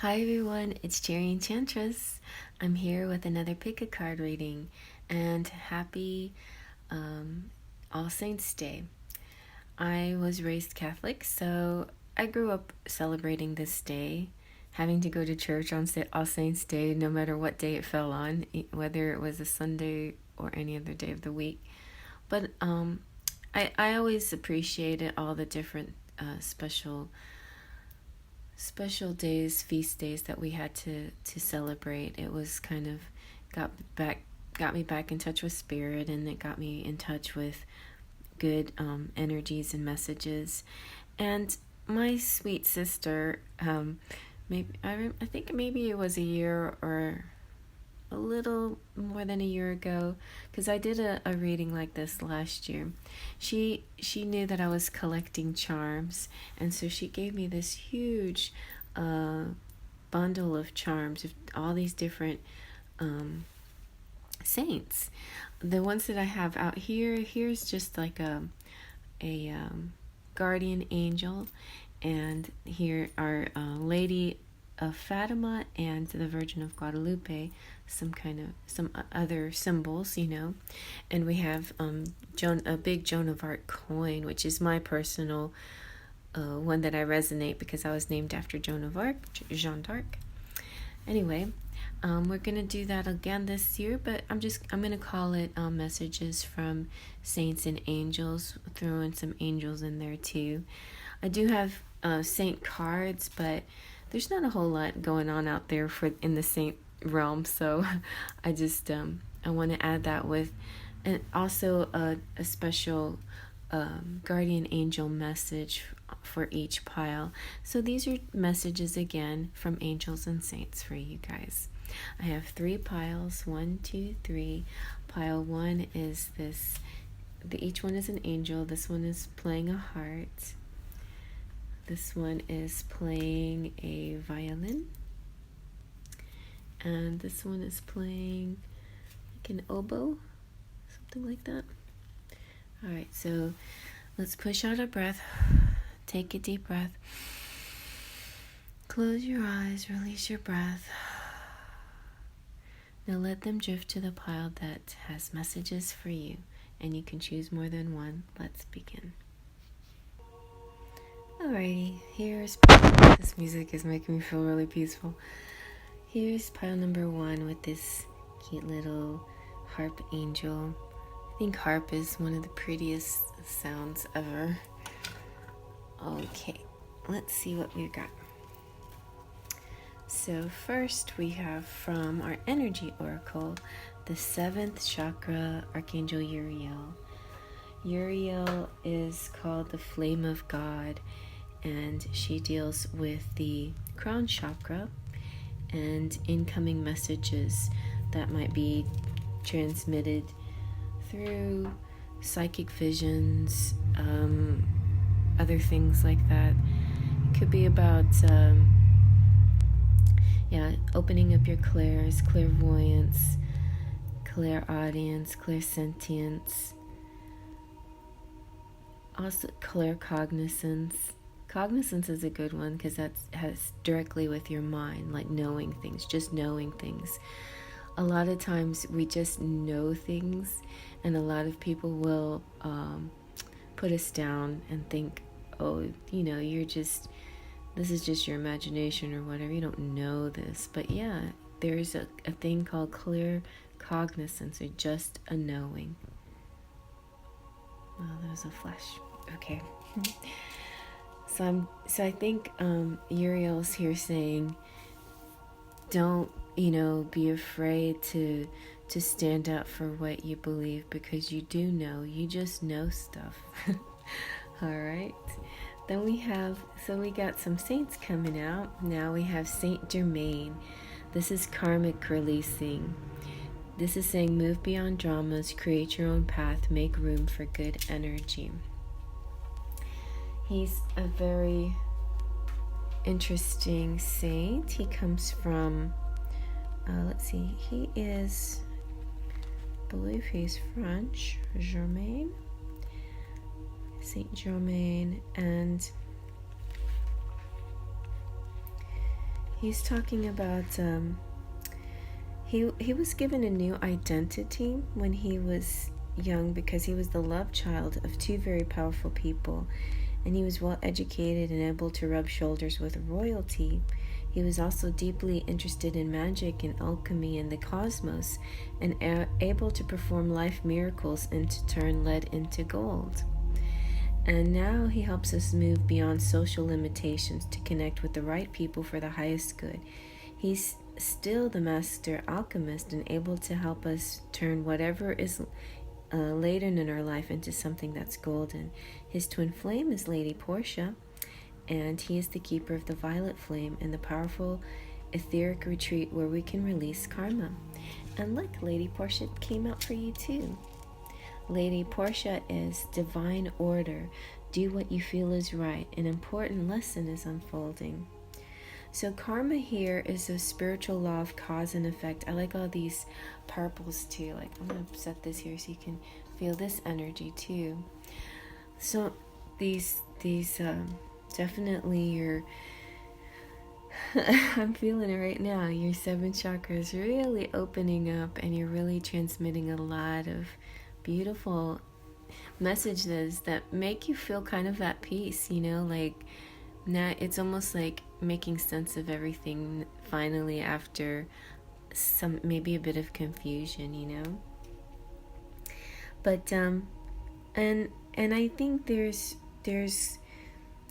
Hi everyone, it's Cherry Enchantress. I'm here with another pick a card reading, and happy All Saints Day. I was raised Catholic, so I grew up celebrating this day, having to go to church on All Saints Day, no matter what day it fell on, whether it was a Sunday or any other day of the week. But I always appreciated all the different special days, feast days that we had to celebrate. It was kind of got me back in touch with spirit, and it got me in touch with good energies and messages. And my sweet sister, I think maybe it was a year or a little more than a year ago, because I did a reading like this last year. She knew that I was collecting charms, and so she gave me this huge bundle of charms of all these different saints. The ones that I have out here's just like a guardian angel, and here are Lady of Fatima and the Virgin of Guadalupe, some other symbols, and we have a big Joan of Arc coin, which is my personal one that I resonate because I was named after Joan of Arc, Jeanne d'Arc. Anyway, we're gonna do that again this year, but I'm gonna call it messages from saints and angels, throw in some angels in there too. I do have saint cards, but there's not a whole lot going on out there in the saint realm, so I just I want to add that with, and also a special guardian angel message for each pile. So these are messages again from angels and saints for you guys. I have 3 piles, 1, 2, 3. Pile 1 is this. Each one is an angel. This one is playing a heart. This one is playing a violin, and this one is playing like an oboe, something like that. All right, so let's push out a breath. Take a deep breath. Close your eyes, release your breath. Now let them drift to the pile that has messages for you, and you can choose more than one. Let's begin. Alrighty, this music is making me feel really peaceful. Here's pile number 1 with this cute little Harp Angel. I think harp is one of the prettiest sounds ever. Okay, let's see what we've got. So first we have from our energy oracle, the 7th chakra, Archangel Uriel. Uriel is called the Flame of God, and she deals with the crown chakra and incoming messages that might be transmitted through psychic visions, other things like that. It could be about opening up your clairs, clairvoyance, clairaudience, clairsentience, also claircognizance. Cognizance is a good one because that has directly with your mind, like knowing things, just knowing things. A lot of times we just know things, and a lot of people will put us down and think, oh, this is just your imagination or whatever. You don't know this. But yeah, there's a thing called clear cognizance, or just a knowing. Oh, that was a flash. Okay. So I think Uriel's here saying, don't, be afraid to stand up for what you believe, because you do know. You just know stuff. All right. Then we got some saints coming out. Now we have Saint Germain. This is karmic releasing. This is saying move beyond dramas, create your own path, make room for good energy. He's a very interesting saint. He comes from, he is, I believe he's French, Germain, Saint Germain, and he's talking about he was given a new identity when he was young because he was the love child of two very powerful people, and he was well educated and able to rub shoulders with royalty. He was also deeply interested in magic and alchemy and the cosmos, and able to perform life miracles and to turn lead into gold. And now he helps us move beyond social limitations to connect with the right people for the highest good. He's still the master alchemist and able to help us turn whatever is laden in our life into something that's golden. His twin flame is Lady Portia, and he is the keeper of the violet flame and the powerful etheric retreat where we can release karma. And look, Lady Portia came out for you too. Lady Portia is divine order. Do what you feel is right. An important lesson is unfolding. So karma here is a spiritual law of cause and effect. I like all these purples too. Like, I'm going to set this here so you can feel this energy too. So these definitely your I'm feeling it right now. Your 7 chakras really opening up, and you're really transmitting a lot of beautiful messages that make you feel kind of at peace, you know, like now it's almost like making sense of everything finally after some maybe a bit of confusion, you know. But and I think there's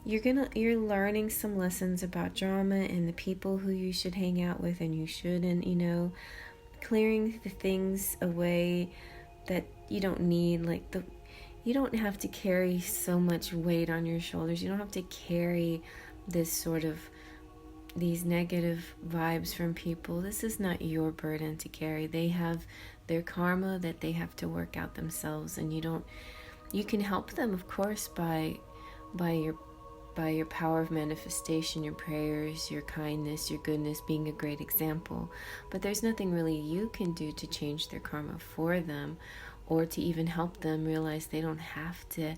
you're learning some lessons about drama and the people who you should hang out with and you shouldn't, you know, clearing the things away that you don't need, like you don't have to carry so much weight on your shoulders. You don't have to carry this sort of these negative vibes from people. This is not your burden to carry. They have their karma that they have to work out themselves, and you can help them, of course, by your power of manifestation, your prayers, your kindness, your goodness, being a great example. But there's nothing really you can do to change their karma for them, or to even help them realize they don't have to,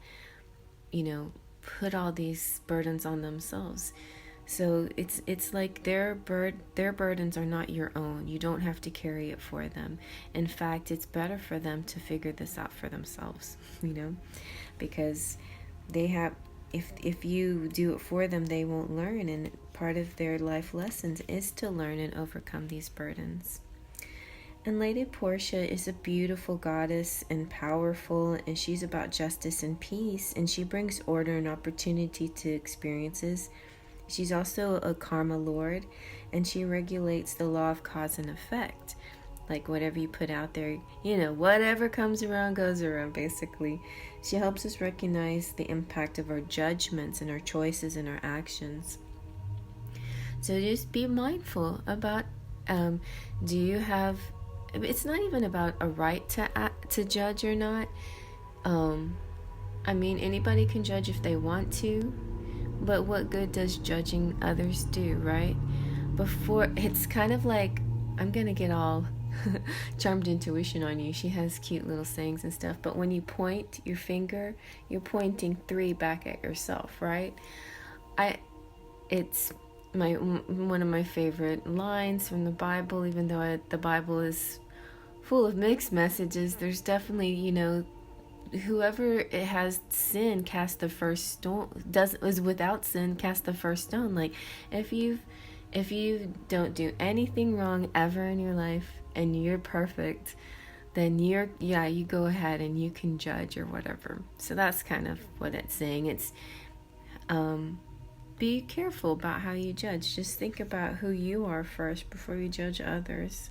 you know, put all these burdens on themselves. So it's like their burdens are not your own. You don't have to carry it for them. In fact, it's better for them to figure this out for themselves, you know, because they have, if you do it for them, they won't learn, and part of their life lessons is to learn and overcome these burdens. And Lady Portia is a beautiful goddess and powerful, and she's about justice and peace, and she brings order and opportunity to experiences. She's also a karma lord, and she regulates the law of cause and effect. Like whatever you put out there, you know, whatever comes around goes around, basically. She helps us recognize the impact of our judgments and our choices and our actions. So just be mindful about, do you have, it's not even about a right to judge or not. I mean, anybody can judge if they want to, but what good does judging others do, right? Before, it's kind of like, I'm going to get all charmed intuition on you. She has cute little sayings and stuff, but when you point your finger, you're pointing 3 back at yourself, right? It's one of my favorite lines from the Bible. Even though the Bible is full of mixed messages, there's definitely, you know, whoever has sin cast the first stone, is without sin cast the first stone. Like if you don't do anything wrong ever in your life and you're perfect, then you go ahead and you can judge or whatever. So that's kind of what it's saying. It's be careful about how you judge. Just think about who you are first before you judge others.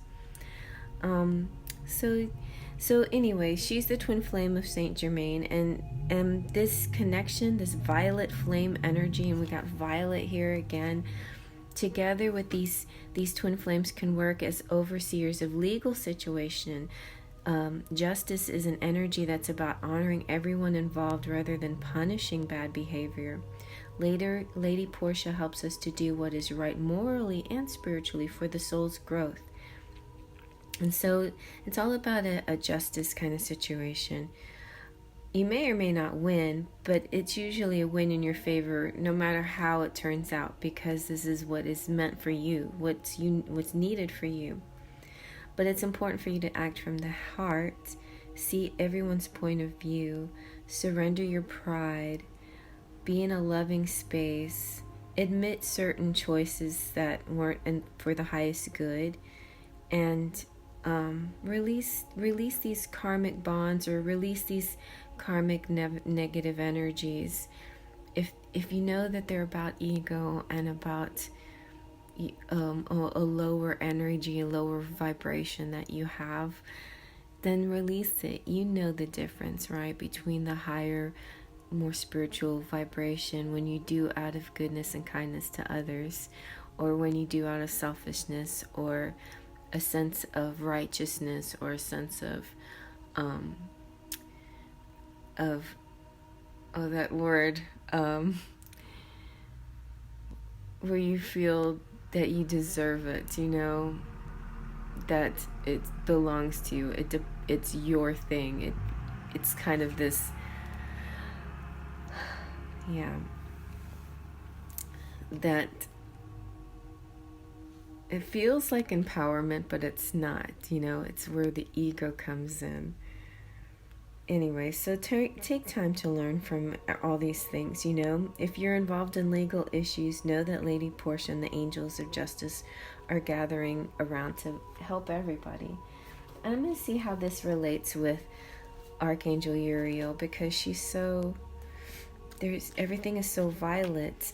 So anyway, she's the twin flame of Saint Germain, and this connection, this violet flame energy, and we got violet here again, together with these twin flames can work as overseers of legal situation. Justice is an energy that's about honoring everyone involved rather than punishing bad behavior. Later, Lady Portia helps us to do what is right morally and spiritually for the soul's growth. And so it's all about a justice kind of situation. you may or may not win, but it's usually a win in your favor no matter how it turns out, because this is what is meant for you, what's needed for you. But it's important for you to act from the heart, see everyone's point of view, surrender your pride, be in a loving space, admit certain choices that weren't for the highest good, and release these karmic bonds, or release these karmic negative energies. If you know that they're about ego and about a lower energy, a lower vibration that you have, then release it. You know the difference, right, between the higher, more spiritual vibration when you do out of goodness and kindness to others, or when you do out of selfishness, or a sense of righteousness, or a sense of that word, where you feel that you deserve it, that it belongs to you, it's your thing, it's kind of this, that it feels like empowerment, but it's not, it's where the ego comes in. Anyway, so take time to learn from all these things, If you're involved in legal issues, know that Lady Portia and the angels of justice are gathering around to help everybody. And I'm going to see how this relates with Archangel Uriel, because everything is so violet,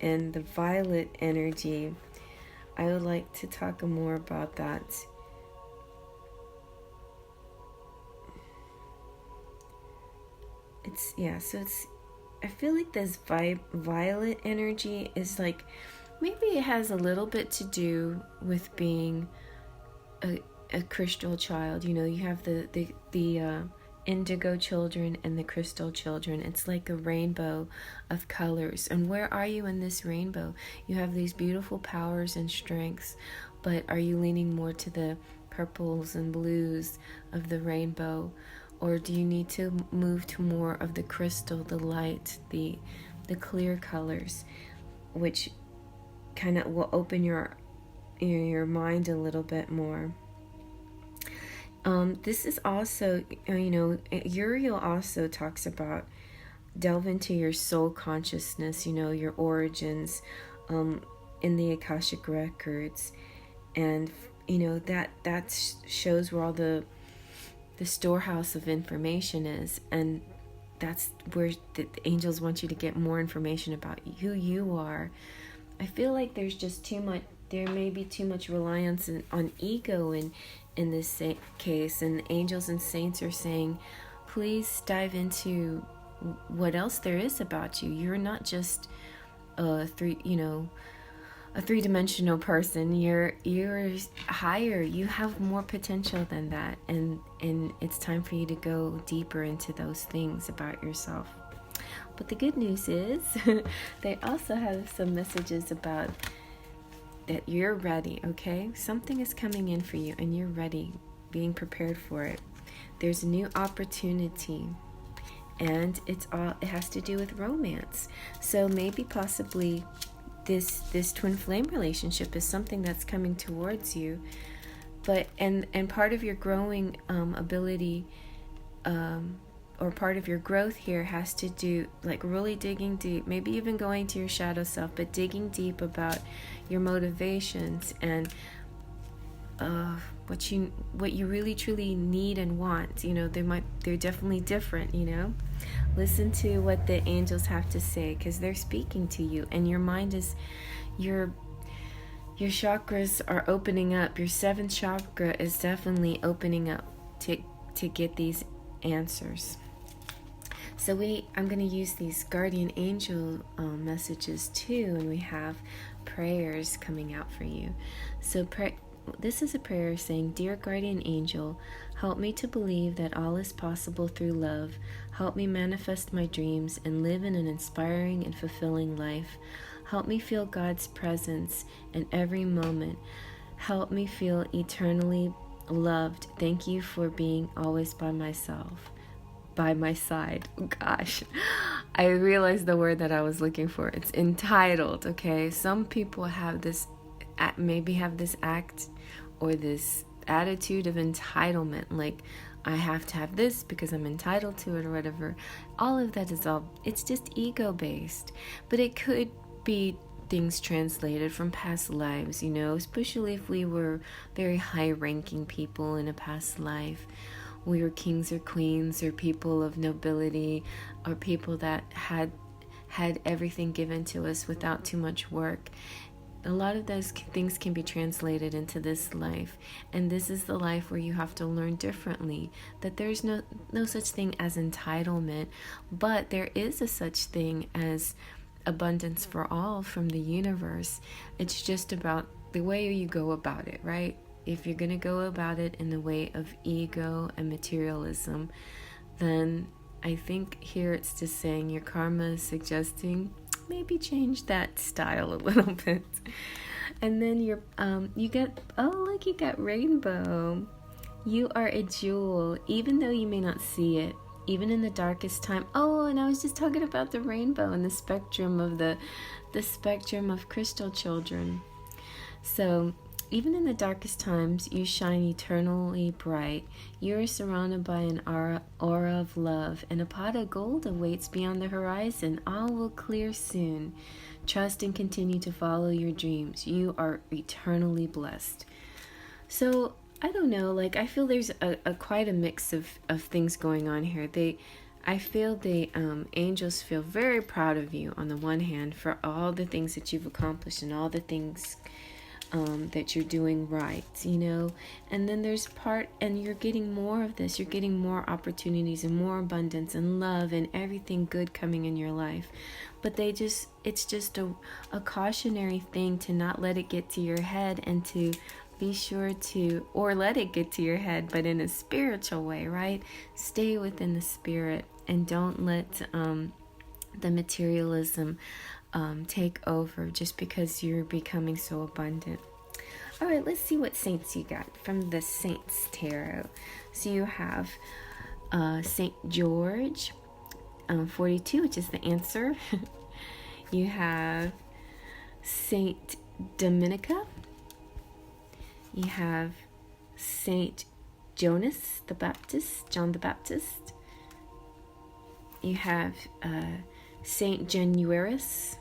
and the violet energy, I would like to talk more about that. I feel like this violet energy is like, maybe it has a little bit to do with being a crystal child. You have the indigo children and the crystal children. It's like a rainbow of colors. And where are you in this rainbow? You have these beautiful powers and strengths, but are you leaning more to the purples and blues of the rainbow? Or do you need to move to more of the crystal, the light, the clear colors, which kind of will open your mind a little bit more? This is also, Uriel also talks about delve into your soul consciousness, your origins in the Akashic records. And, that shows where all the storehouse of information is, and that's where the angels want you to get more information about who you are. I feel like there may be too much reliance on ego in this case, and angels and saints are saying, please dive into what else there is about you. You're not just a three-dimensional person. You're higher. You have more potential than that, and it's time for you to go deeper into those things about yourself. But the good news is they also have some messages about that you're ready, okay? Something is coming in for you and you're ready, being prepared for it. There's a new opportunity, and it has to do with romance. So maybe possibly this twin flame relationship is something that's coming towards you, but and part of your growing ability, or part of your growth here has to do like really digging deep, maybe even going to your shadow self, but digging deep about your motivations and what you really truly need and want. They're definitely different. Listen to what the angels have to say, because they're speaking to you, and your mind is your chakras are opening up. Your seventh chakra is definitely opening up to get these answers. So I'm going to use these guardian angel messages too, and we have prayers coming out for you. So this is a prayer saying, Dear guardian angel, help me to believe that all is possible through love. Help me manifest my dreams and live in an inspiring and fulfilling life. Help me feel God's presence in every moment. Help me feel eternally loved. Thank you for being always by my by my side. Oh, gosh, I realized the word that I was looking for. It's entitled, okay? Some people have this, maybe have this act or this attitude of entitlement, like I have to have this because I'm entitled to it or whatever. All of that is it's just ego based, but it could be things translated from past lives, you know, especially if we were very high ranking people in a past life. We were kings or queens or people of nobility or people that had everything given to us without too much work. A lot of those things can be translated into this life, and this is the life where you have to learn differently, that there's no such thing as entitlement, but there is a such thing as abundance for all from the universe. It's just about the way you go about it, right? If you're going to go about it in the way of ego and materialism, then I think here it's just saying your karma is suggesting maybe change that style a little bit. And then you get, oh look, you got rainbow. You are a jewel, even though you may not see it, even in the darkest time. Oh, and I was just talking about the rainbow and the spectrum of the spectrum of crystal children. So even in the darkest times, you shine eternally bright. You are surrounded by an aura of love, and a pot of gold awaits beyond the horizon. All will clear soon. Trust and continue to follow your dreams. You are eternally blessed. So, I don't know, like, I feel there's a quite a mix of things going on here. I feel the angels feel very proud of you on the one hand for all the things that you've accomplished and all the things that you're doing right, you know. And then there's and you're getting more of this. You're getting more opportunities and more abundance and love and everything good coming in your life. But it's just a cautionary thing to not let it get to your head, and to be sure to, or let it get to your head, but in a spiritual way, right? Stay within the spirit and don't let the materialism take over just because you're becoming so abundant. All right, let's see what saints you got from the Saints Tarot. So you have Saint George, 42, which is the answer. You have Saint Dominica. You have Saint Jonas the Baptist, John the Baptist. You have Saint Januarius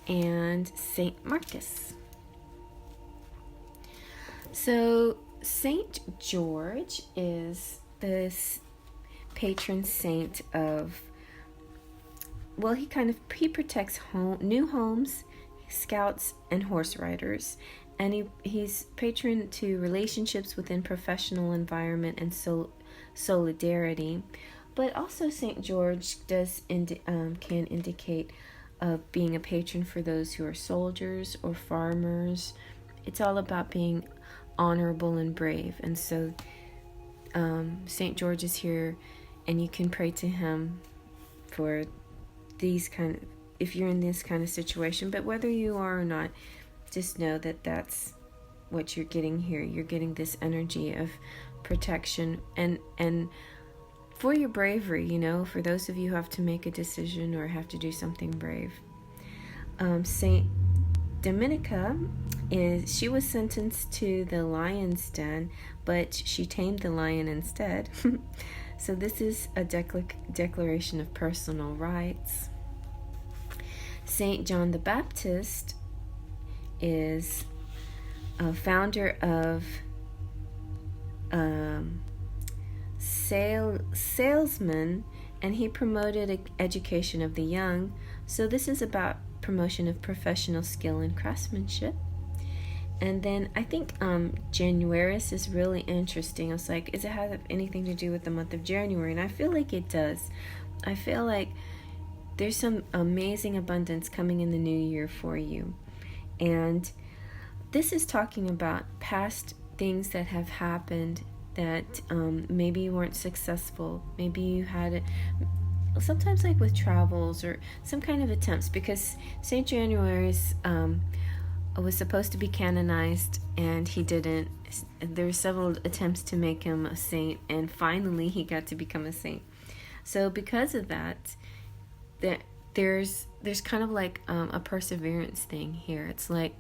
and Saint Marcus. So Saint George is this patron saint of, well, he protects new homes, scouts, and horse riders. And he's patron to relationships within professional environment and solidarity. But also St. George can indicate being a patron for those who are soldiers or farmers. It's all about being honorable and brave. And so St. George is here, and you can pray to him for if you're in this kind of situation. But whether you are or not, just know that that's what you're getting here. You're getting this energy of protection and for your bravery, you know, for those of you who have to make a decision or have to do something brave. Saint Dominica she was sentenced to the lion's den, but she tamed the lion instead. So this is a declaration of personal rights. Saint John the Baptist is a founder of salesman, and he promoted education of the young. So this is about promotion of professional skill and craftsmanship. And then I think Januarius is really interesting. I was like, does it have anything to do with the month of January? And I feel like it does. I feel like there's some amazing abundance coming in the new year for you. And this is talking about past things that have happened that maybe you weren't successful. Maybe you had sometimes like with travels or some kind of attempts, because St. Januarius was supposed to be canonized, and he didn't. There were several attempts to make him a saint, and finally he got to become a saint. So because of that, there's kind of like a perseverance thing here. It's like,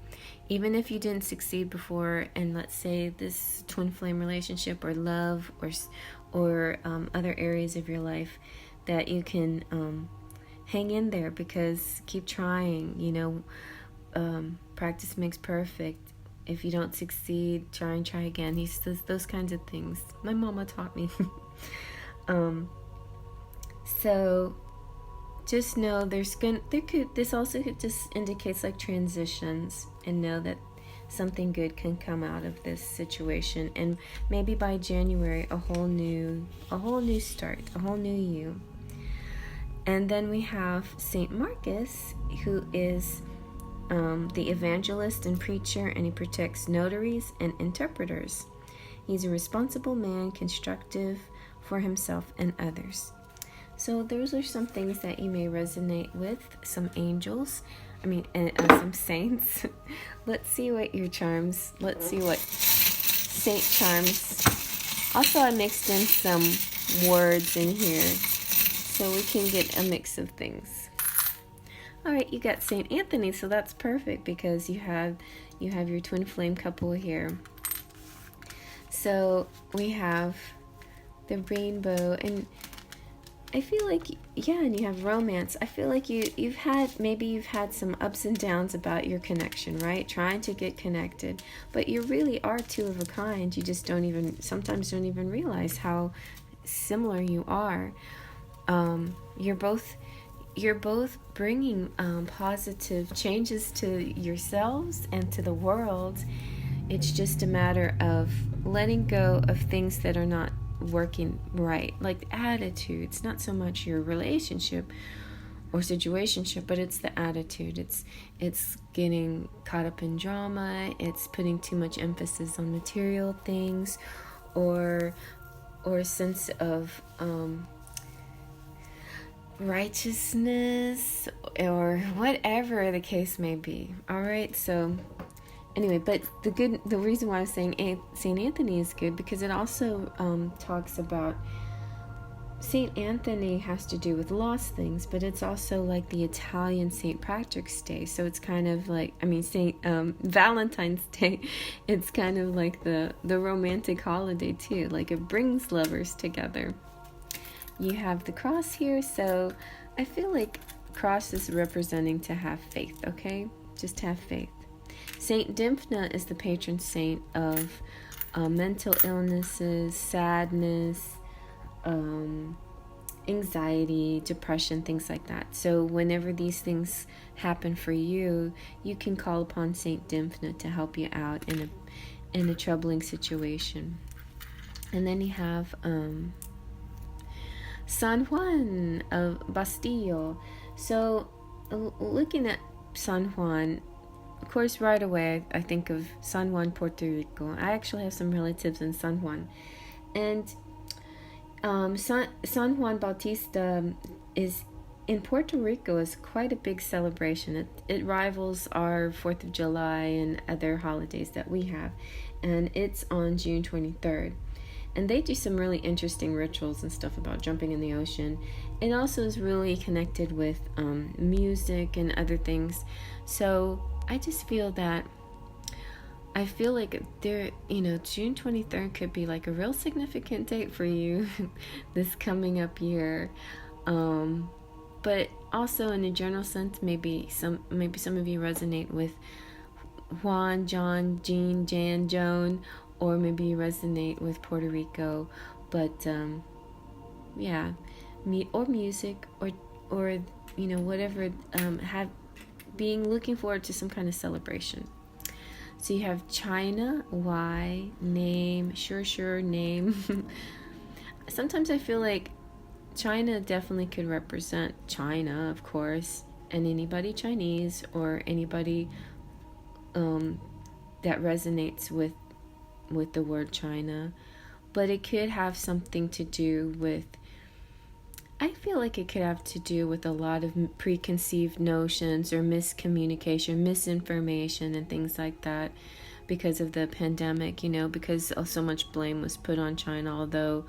even if you didn't succeed before, and let's say this twin flame relationship or love or other areas of your life, that you can hang in there, because keep trying, you know. Practice makes perfect. If you don't succeed, try and try again. He says those kinds of things. My mama taught me. So just know this also just indicates like transitions, and know that something good can come out of this situation, and maybe by January a whole new start, a whole new you. And then we have Saint Marcus, who is the evangelist and preacher, and he protects notaries and interpreters. He's a responsible man, constructive for himself and others. So those are some things that you may resonate with, some angels, some saints. Let's see what saint charms. Also, I mixed in some words in here, so we can get a mix of things. All right, you got Saint Anthony, so that's perfect, because you have your twin flame couple here. So we have the rainbow, and I feel like, and you have romance. I feel like you've had some ups and downs about your connection, right? Trying to get connected, but you really are two of a kind. You just sometimes don't even realize how similar you are. You're both bringing positive changes to yourselves and to the world. It's just a matter of letting go of things that are not working right, like attitudes. Not so much your relationship or situationship, but it's the attitude. It's getting caught up in drama. It's putting too much emphasis on material things, or a sense of righteousness, or whatever the case may be. All right, so anyway, but the reason why I'm saying Saint Anthony is good, because it also talks about Saint Anthony has to do with lost things, but it's also like the Italian Saint Patrick's Day. So it's kind of like, Saint Valentine's Day. It's kind of like the romantic holiday too. Like, it brings lovers together. You have the cross here, so I feel like cross is representing to have faith. Okay, just have faith. Saint Dymphna is the patron saint of mental illnesses, sadness, anxiety, depression, things like that. So whenever these things happen for you, you can call upon Saint Dymphna to help you out in a troubling situation. And then you have San Juan of Bastillo. So looking at San Juan, of course, right away I think of San Juan, Puerto Rico. I actually have some relatives in San Juan, and San Juan Bautista is in Puerto Rico is quite a big celebration. It rivals our 4th of July and other holidays that we have, and it's on June 23rd. And they do some really interesting rituals and stuff about jumping in the ocean. It also is really connected with music and other things. So I just feel like June 23rd could be like a real significant date for you this coming up year. But also in a general sense, maybe some of you resonate with Juan, John, Jean, Jan, Joan, or maybe you resonate with Puerto Rico. But music or whatever, looking forward to some kind of celebration. So you have China, Y, name, sure, name. Sometimes I feel like China definitely could represent China, of course, and anybody Chinese or anybody that resonates with the word China. But it could have something to do with I feel like it could have to do with a lot of preconceived notions or miscommunication, misinformation, and things like that because of the pandemic, because so much blame was put on China. Although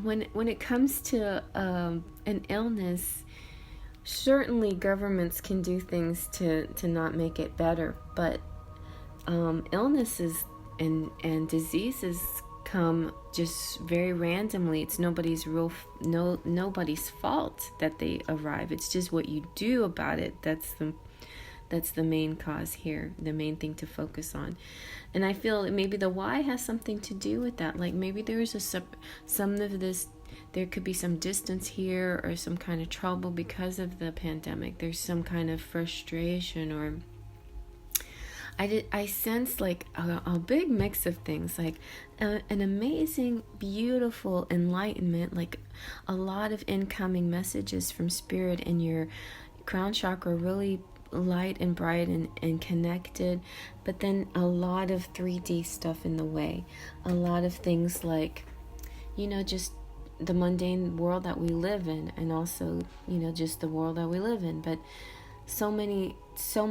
when it comes to an illness, certainly governments can do things to not make it better, but illnesses and diseases come just very randomly. It's nobody's fault that they arrive. It's just what you do about it. That's the main cause here, the main thing to focus on. And I feel maybe the why has something to do with that. Like maybe there's there could be some distance here or some kind of trouble because of the pandemic. There's some kind of frustration, or I sense like a big mix of things, like an amazing, beautiful enlightenment, like a lot of incoming messages from spirit, and your crown chakra really light and bright and connected, but then a lot of 3D stuff in the way, a lot of things like, just the mundane world that we live in, and also, just the world that we live in, but so many things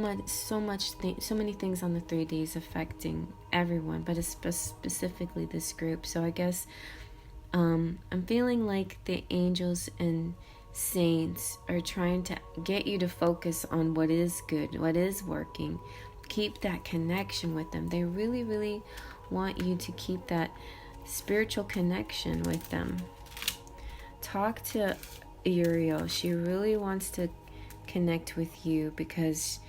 on the 3Ds affecting everyone, but specifically this group. So I guess I'm feeling like the angels and saints are trying to get you to focus on what is good, what is working. Keep that connection with them. They really, really want you to keep that spiritual connection with them. Talk to Uriel. She really wants to connect with you because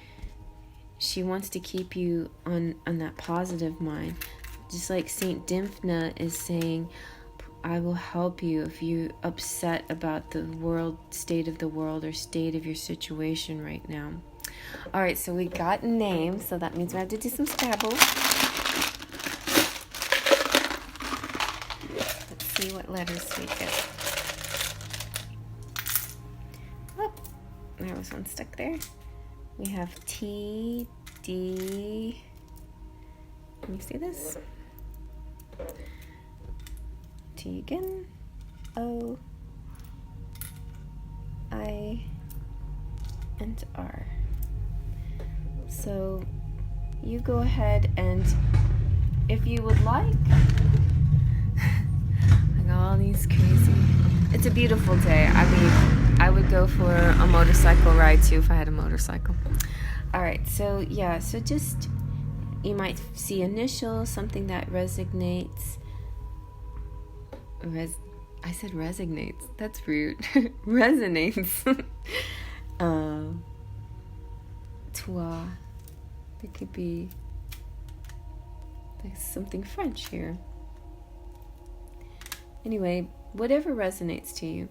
she wants to keep you on that positive mind. Just like Saint Dymphna is saying, I will help you if you're upset about the state of the world or state of your situation right now. All right, so we got names, so that means we have to do some Scrabble. Let's see what letters we get. Oh, there was one stuck there. We have T, D. Can you see this? T again. O, I, and R. So you go ahead and, if you would like, I got all these crazy. It's a beautiful day. I mean, I would go for a motorcycle ride too if I had a motorcycle. All right, so yeah, so just, you might see initials, something that resonates. I said resonates. That's rude. Resonates. Toi. There could be like something French here. Anyway, whatever resonates to you.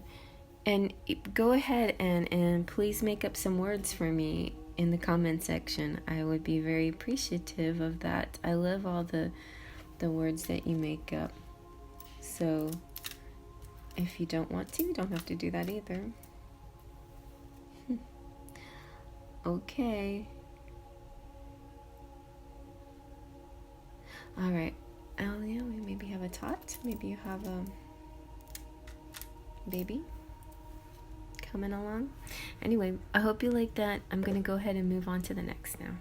And go ahead and please make up some words for me in the comment section. I would be very appreciative of that. I love all the words that you make up. So if you don't want to, you don't have to do that either. Okay. All right. Oh yeah, we maybe have a tot. Maybe you have a baby coming along. Anyway, I hope you like that. I'm gonna go ahead and move on to the next now.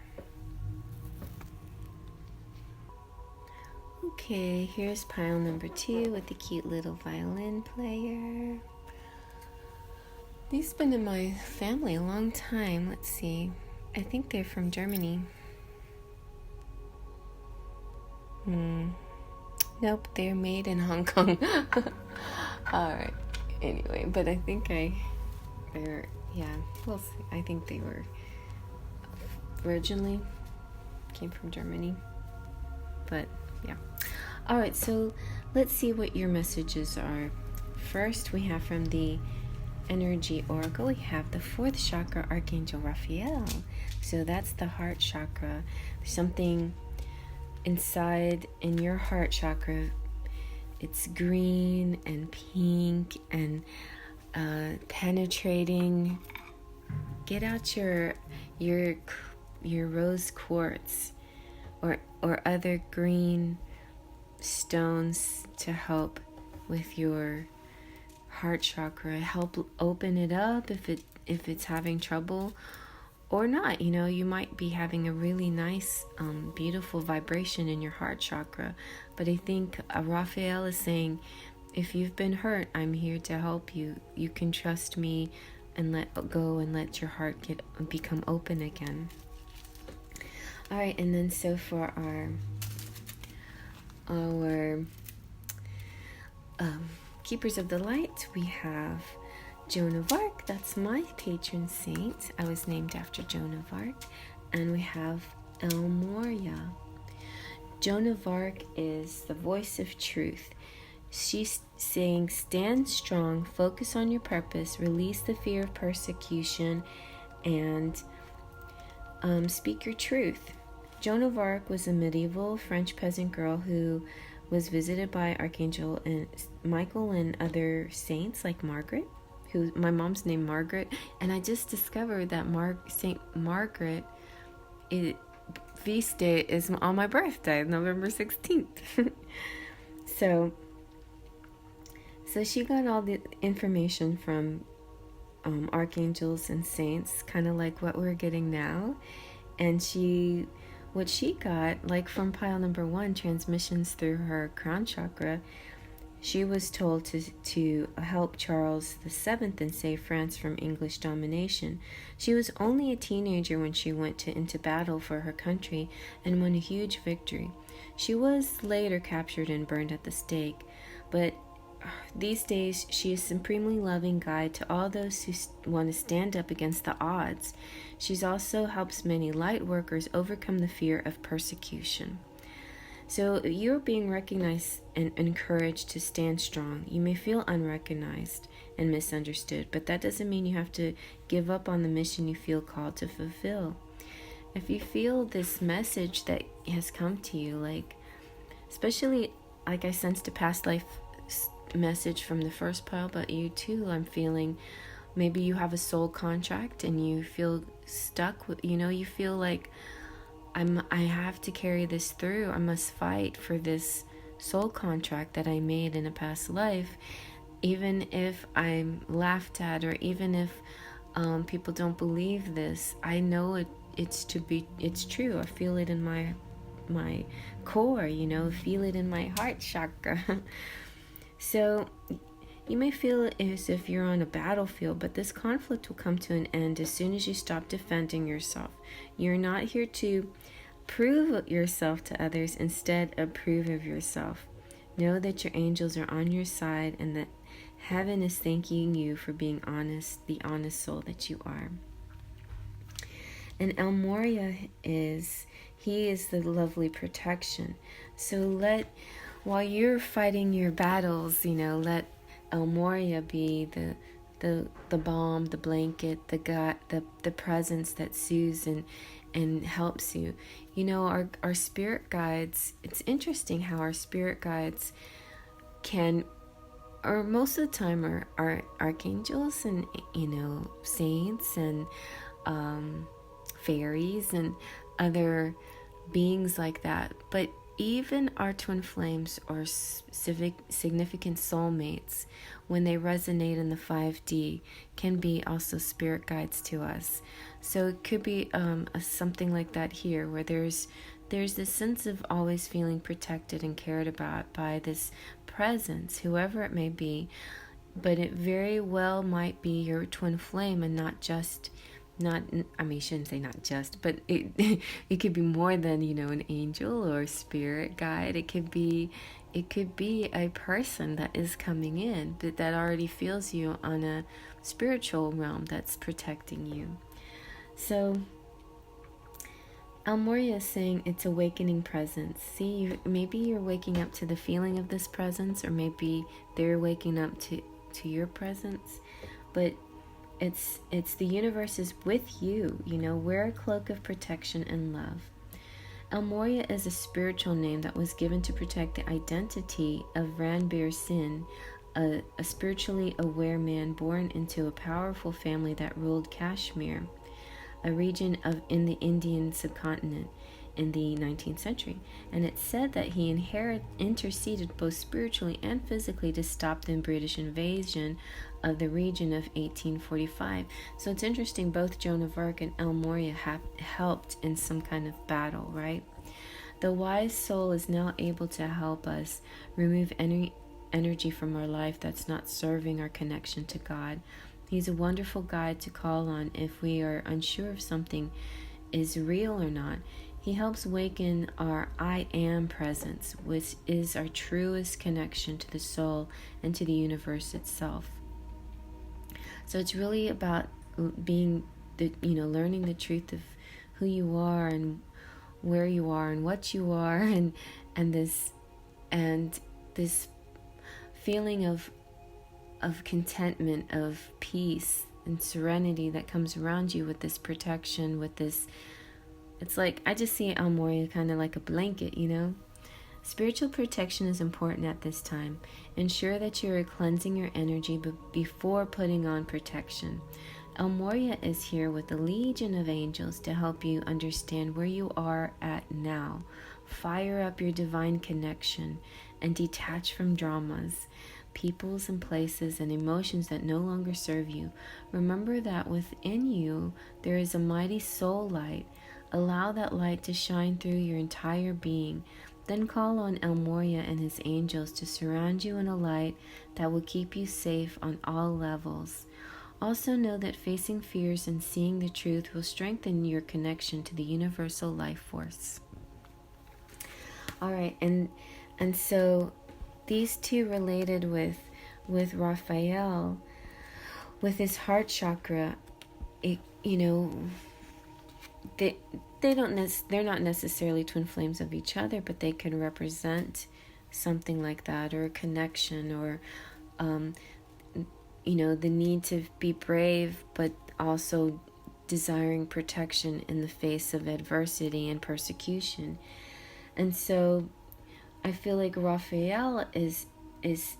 Okay, here's pile number 2 with the cute little violin player. These have been in my family a long time. Let's see. I think they're from Germany. Nope, they're made in Hong Kong. Alright. Anyway, but I think they're, yeah, we'll see. I think they were originally came from Germany. But yeah. Alright, so let's see what your messages are. First, we have from the Energy Oracle, we have the 4th chakra, Archangel Raphael. So that's the heart chakra. Something inside in your heart chakra. It's green and pink and penetrating. Get out your rose quartz or other green stones to help with your heart chakra, help open it up if it's having trouble or not. You know, you might be having a really nice, beautiful vibration in your heart chakra. But I think Raphael is saying, if you've been hurt, I'm here to help you. You can trust me and let go and let your heart become open again. All right, and then so for our Keepers of the Light, we have Joan of Arc. That's my patron saint. I was named after Joan of Arc. And we have El Moria. Joan of Arc is the voice of truth. She's saying, stand strong, focus on your purpose, release the fear of persecution, and speak your truth. Joan of Arc was a medieval French peasant girl who was visited by Archangel and Michael and other saints like Margaret, who my mom's named Margaret, and I just discovered that Saint Margaret, feast day is on my birthday, November 16th. So she got all the information from archangels and saints, kind of like what we're getting now, and what she got, like from pile number 1, transmissions through her crown chakra, she was told to help Charles VII and save France from English domination. She was only a teenager when she went into battle for her country and won a huge victory. She was later captured and burned at the stake, but these days she is a supremely loving guide to all those who want to stand up against the odds. She also helps many light workers overcome the fear of persecution. So you're being recognized and encouraged to stand strong. You may feel unrecognized and misunderstood, but that doesn't mean you have to give up on the mission you feel called to fulfill. If you feel this message that has come to you, like, especially like I sensed a past life message from the first pile, but you too, I'm feeling maybe you have a soul contract and you feel stuck with, you feel like I have to carry this through. I must fight for this soul contract that I made in a past life, even if I'm laughed at, or even if people don't believe this. I know it's true. I feel it in my core, feel it in my heart chakra. So you may feel as if you're on a battlefield, but this conflict will come to an end as soon as you stop defending yourself. You're not here to prove yourself to others, instead approve of yourself. Know that your angels are on your side and that heaven is thanking you for being honest, the honest soul that you are. And El Moria is the lovely protection. So while you're fighting your battles, let El Moria be the balm, the blanket, the presence that soothes and helps you. Our spirit guides, it's interesting how our spirit guides or most of the time are archangels and, saints and fairies and other beings like that. But even our twin flames or significant soulmates, when they resonate in the 5D, can be also spirit guides to us. So it could be something like that here, where there's this sense of always feeling protected and cared about by this presence, whoever it may be. But it very well might be your twin flame, and you shouldn't say not just, but it could be more than, an angel or a spirit guide. It could be a person that is coming in, but that already feels you on a spiritual realm that's protecting you. So El Moria is saying it's awakening presence. See, maybe you're waking up to the feeling of this presence, or maybe they're waking up to your presence, but it's the universe is with you. Wear a cloak of protection and love. El Moria is a spiritual name that was given to protect the identity of Ranbir Singh, a spiritually aware man born into a powerful family that ruled Kashmir. a region in the Indian subcontinent in the 19th century, and it's said that he interceded both spiritually and physically to stop the British invasion of the region of 1845. So it's interesting, both Joan of Arc and El Morya have helped in some kind of battle, right? The wise soul is now able to help us remove any energy from our life that's not serving our connection to God. He's a wonderful guide to call on if we are unsure if something is real or not. He helps waken our I am presence, which is our truest connection to the soul and to the universe itself. So it's really about being learning the truth of who you are and where you are and what you are, and this feeling of contentment, of peace and serenity that comes around you with this protection, with this. It's like, I just see El Morya kind of like a blanket, Spiritual protection is important at this time. Ensure that you are cleansing your energy before putting on protection. El Morya is here with a legion of angels to help you understand where you are at now. Fire up your divine connection and detach from dramas, peoples and places and emotions that no longer serve you. Remember that within you there is a mighty soul light. Allow that light to shine through your entire being. Then call on El Morya and his angels to surround you in a light that will keep you safe on all levels. Also know that facing fears and seeing the truth will strengthen your connection to the universal life force. All right, and so these two related with Raphael, with his heart chakra, they're not necessarily twin flames of each other, but they can represent something like that, or a connection, or the need to be brave, but also desiring protection in the face of adversity and persecution. And so I feel like Raphael is this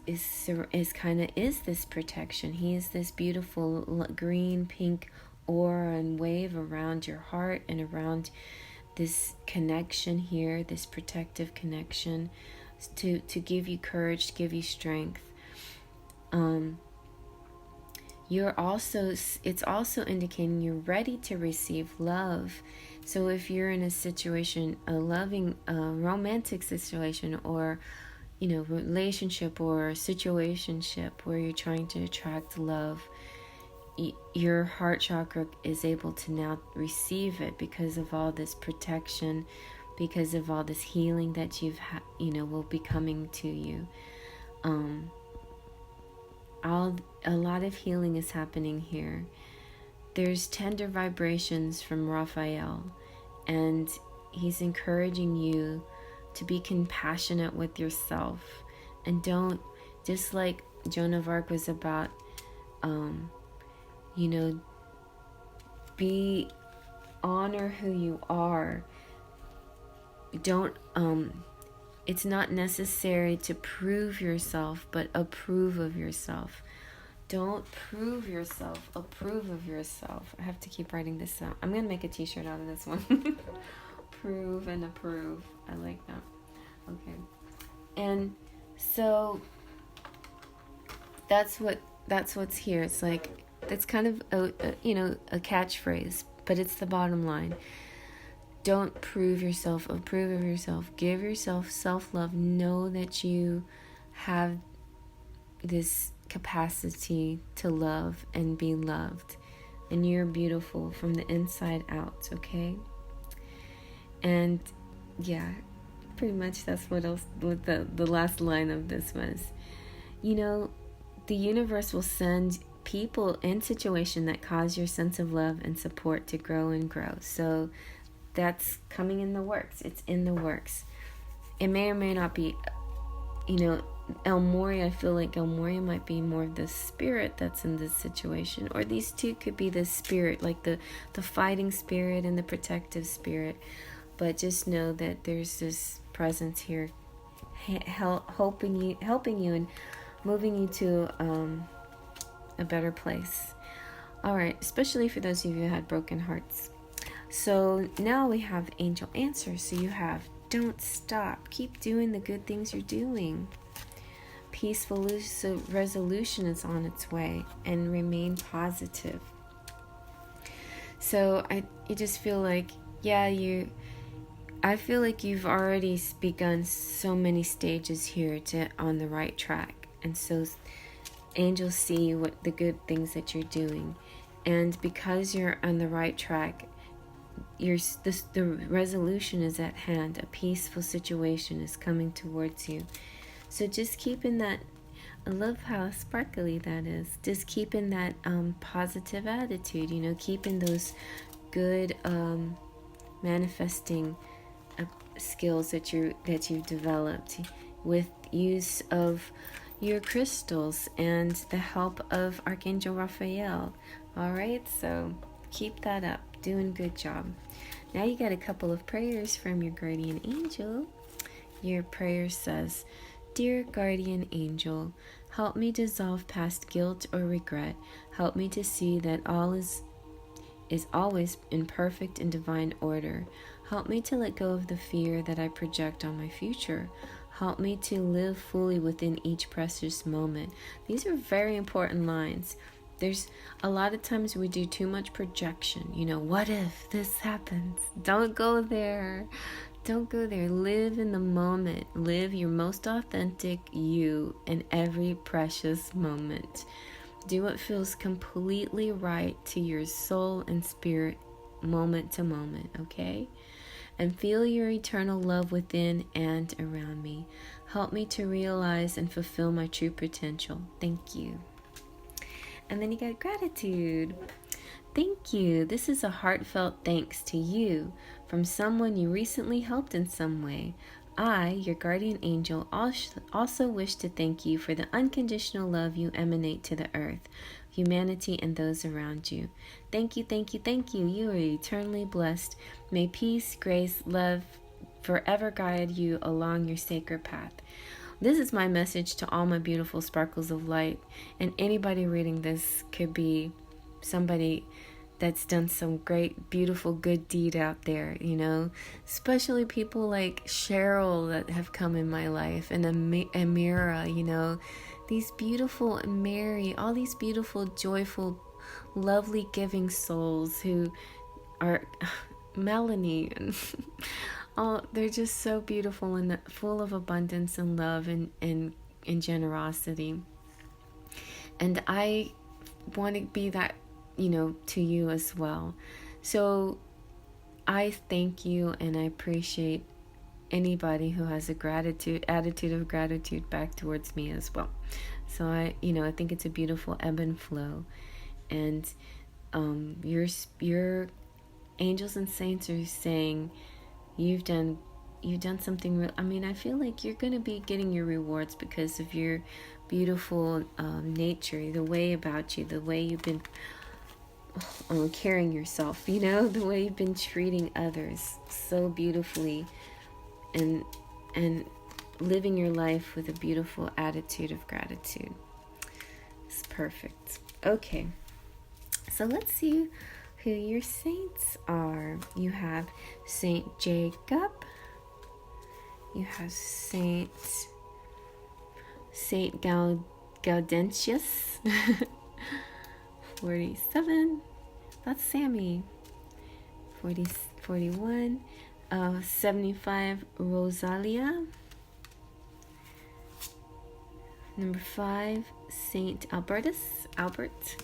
protection. He is this beautiful green pink aura and wave around your heart and around this connection here, this protective connection, to give you courage, to give you strength. It's also indicating you're ready to receive love. So if you're in a situation, a loving, romantic situation, or relationship or situationship where you're trying to attract love, your heart chakra is able to now receive it because of all this protection, because of all this healing that you've will be coming to you. A lot of healing is happening here. There's tender vibrations from Raphael, and he's encouraging you to be compassionate with yourself, and don't, just like Joan of Arc was about, honor who you are. Don't, it's not necessary to prove yourself, but approve of yourself. Don't prove yourself, approve of yourself. I have to keep writing this out. I'm going to make a t-shirt out of this one. Prove and approve. I like that. Okay. And so that's what's here. It's like, it's kind of a catchphrase, but it's the bottom line. Don't prove yourself, approve of yourself. Give yourself self-love. Know that you have this capacity to love and be loved, and you're beautiful from the inside out, okay? And yeah, pretty much that's what the last line of this was. The universe will send people in situation that cause your sense of love and support to grow and grow. So that's coming in the works. It's in the works. It may or may not be, El Morya. I feel like El Morya might be more of the spirit that's in this situation, or these two could be the spirit, like the fighting spirit and the protective spirit. But just know that there's this presence here, helping you and moving you to a better place. All right, especially for those of you who had broken hearts. So now we have angel answers. So you have, don't stop. Keep doing the good things you're doing. Peaceful resolution is on its way, and remain positive. So you just feel like, I feel like you've already begun so many stages here on the right track. And so angels see what the good things that you're doing. And because you're on the right track, the resolution is at hand. A peaceful situation is coming towards you. So just keeping that, I love how sparkly that is. Just keeping that positive attitude, keeping those good manifesting skills that you've developed with use of your crystals and the help of Archangel Raphael. All right, so keep that up. Doing a good job. Now you got a couple of prayers from your guardian angel. Your prayer says, Dear guardian angel, help me dissolve past guilt or regret. Help me to see that all is always in perfect and divine order. Help me to let go of the fear that I project on my future. Help me to live fully within each precious moment. These are very important lines. There's a lot of times we do too much projection. What if this happens? Don't go there. Don't go there. Live in the moment. Live your most authentic you in every precious moment. Do what feels completely right to your soul and spirit moment to moment, okay? And feel your eternal love within and around me. Help me to realize and fulfill my true potential. Thank you. And then you got gratitude. Thank you. This is a heartfelt thanks to you from someone you recently helped in some way. I, your guardian angel, also wish to thank you for the unconditional love you emanate to the earth, humanity, and those around you. Thank you, thank you, thank you. You are eternally blessed. May peace, grace, love forever guide you along your sacred path. This is my message to all my beautiful sparkles of light, and anybody reading this could be somebody that's done some great, beautiful, good deed out there, especially people like Cheryl that have come in my life, and Amira, these beautiful, Mary, all these beautiful, joyful, lovely, giving souls who are Melanie and they're just so beautiful and full of abundance and love and generosity. And I want to be that, to you as well. So I thank you, and I appreciate anybody who has attitude of gratitude back towards me as well. So I think it's a beautiful ebb and flow. And your angels and saints are saying, You've done something real. I feel like you're going to be getting your rewards because of your beautiful nature, the way about you, the way you've been carrying yourself, the way you've been treating others so beautifully, and living your life with a beautiful attitude of gratitude. It's perfect. Okay, so let's see who your saints are. You have Saint Jacob. You have Saint Gaudentius. 47. That's Sammy. 41. 75. Rosalia. Number 5. Saint Albert.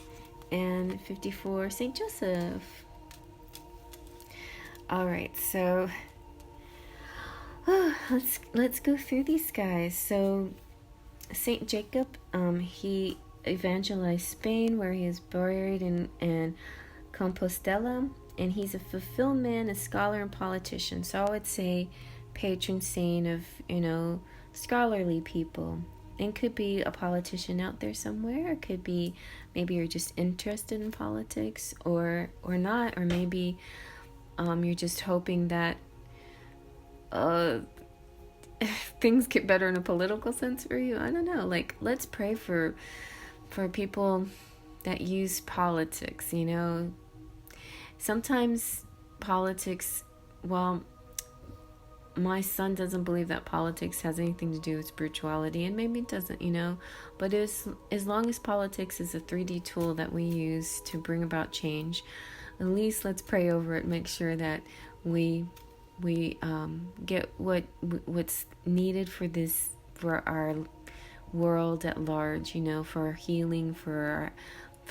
And 54, St. Joseph. All right, so let's go through these guys. So St. Jacob, he evangelized Spain, where he is buried in Compostela, and he's a fulfilled man, a scholar, and politician. So I would say patron saint of scholarly people. And could be a politician out there somewhere. It could be maybe you're just interested in politics or not. Or maybe you're just hoping that things get better in a political sense for you. I don't know. Let's pray for people that use politics, you know. Sometimes politics, well, my son doesn't believe that politics has anything to do with spirituality, and maybe it doesn't, you know, but as long as politics is a 3D tool that we use to bring about change, at least let's pray over it, make sure that we get what's needed for our world at large, you know, for healing, for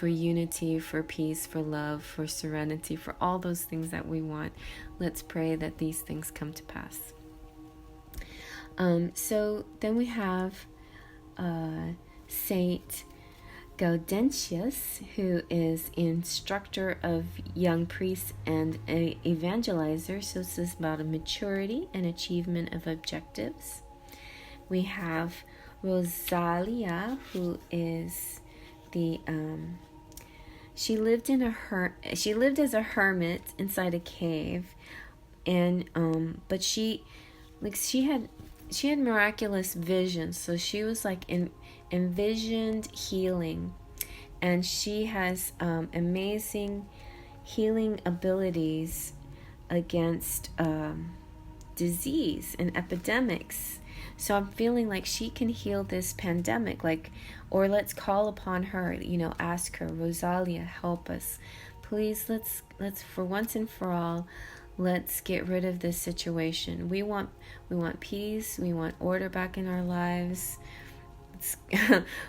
unity, for peace, for love, for serenity, for all those things that we want. Let's pray that these things come to pass. So then we have Saint Gaudentius, who is instructor of young priests and an evangelizer. So this is about a maturity and achievement of objectives. We have Rosalia, who is the she lived as a hermit inside a cave, and but she had miraculous visions. So she was like envisioned healing, and she has amazing healing abilities against disease and epidemics. So I'm feeling like she can heal this pandemic, or let's call upon her, you know, ask her, Rosalia, help us. Please, let's for once and for all, let's get rid of this situation. We want peace, we want order back in our lives.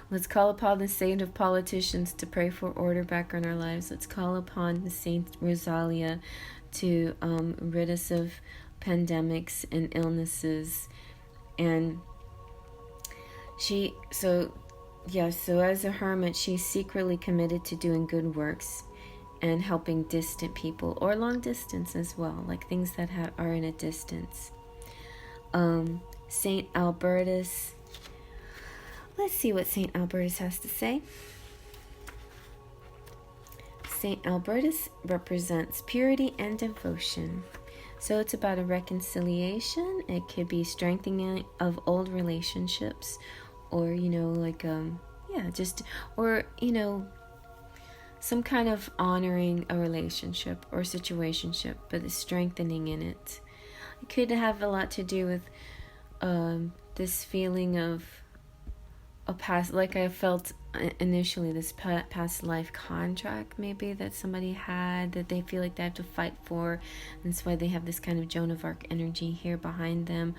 Let's call upon the saint of politicians to pray for order back in our lives. Let's call upon the Saint Rosalia to rid us of pandemics and illnesses. And so as a hermit, she's secretly committed to doing good works and helping distant people, or long distance as well, like things that are in a distance. Saint Albertus. Let's see what Saint Albertus has to say. Saint Albertus represents purity and devotion. So it's about a reconciliation. It could be strengthening of old relationships, or, you know, like, or, you know, some kind of honoring a relationship or situationship, but the strengthening in it. It could have a lot to do with this feeling of a past, like I felt initially, this past life contract maybe that somebody had that they feel like they have to fight for, and that's why they have this kind of Joan of Arc energy here behind them.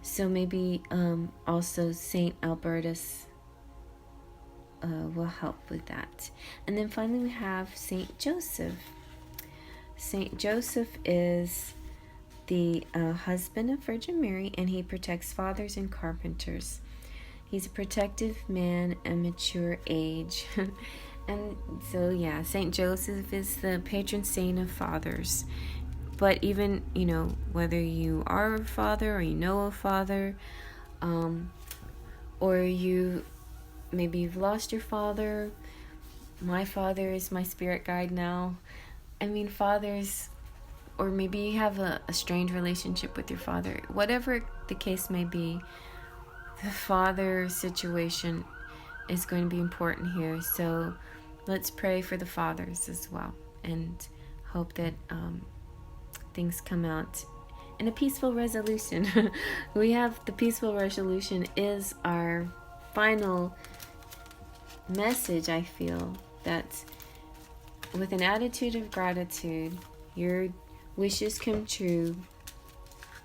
So maybe also Saint Albertus will help with that. And then finally we have Saint Joseph. Saint Joseph is the husband of Virgin Mary, and he protects fathers and carpenters. He's a protective man and mature age. And so, yeah, Saint Joseph is the patron saint of fathers. But even, you know, whether you are a father or you know a father, or maybe you've lost your father. My father is my spirit guide now. I mean, fathers, or maybe you have a strained relationship with your father. Whatever the case may be, the father situation is going to be important here. So let's pray for the fathers as well, and hope that things come out in a peaceful resolution. We have the peaceful resolution is our final message. I feel that with an attitude of gratitude, your wishes come true.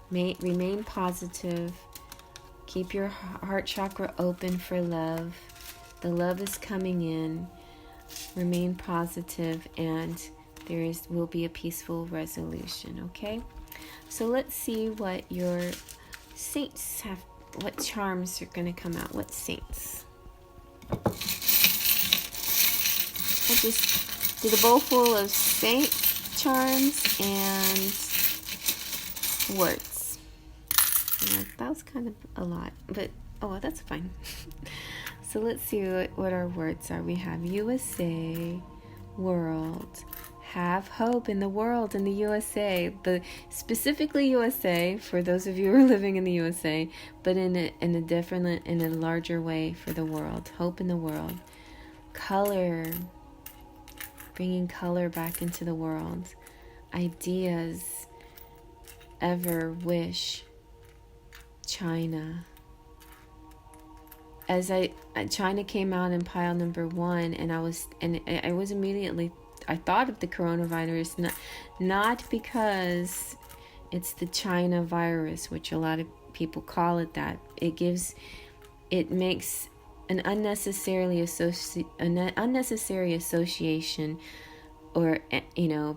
Remain positive. Keep your heart chakra open for love. The love is coming in. Remain positive, and will be a peaceful resolution, okay? So let's see what your saints have, what charms are going to come out. What saints? I just did a bowl full of saint charms and words. Yeah, that was kind of a lot, but oh well, that's fine. So let's see what our words are. We have USA, world, have hope in the world, in the USA, specifically USA for those of you who are living in the USA, but in a larger way for the world. Hope in the world. color, bringing color back into the world, ideas, ever wish, China. As China came out in pile number 1, and I was immediately, I thought of the coronavirus, not because it's the China virus, which a lot of people call it that. It makes an unnecessary association, or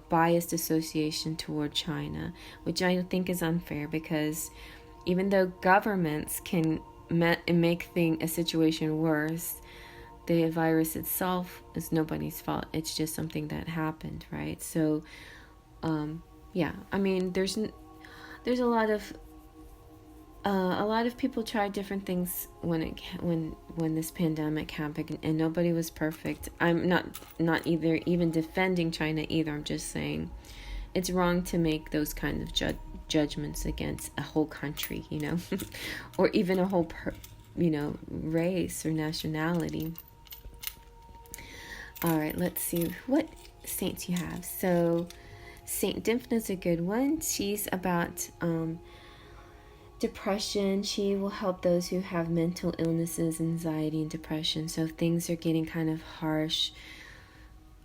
biased association toward China, which I think is unfair, because even though governments can make a situation worse, the virus itself is nobody's fault. It's just something that happened, right? So yeah, I mean, there's a lot of people tried different things when this pandemic happened, and nobody was perfect. I'm not even defending China either. I'm just saying it's wrong to make those kind of judgments against a whole country, or even a whole race or nationality. All right, let's see what saints you have. So Saint Dimphna's a good one. She's about depression. She will help those who have mental illnesses, anxiety, and depression. So if things are getting kind of harsh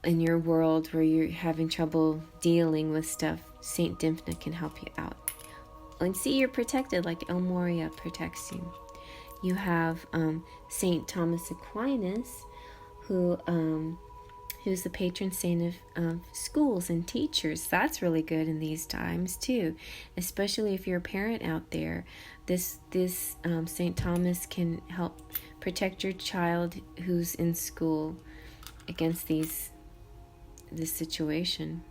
in your world, where you're having trouble dealing with stuff, Saint Dymphna can help you out. And see, you're protected like El Moria protects you. You have Saint Thomas Aquinas, who's the patron saint of schools and teachers. That's really good in these times too, especially if you're a parent out there. This Saint Thomas can help protect your child who's in school against this situation,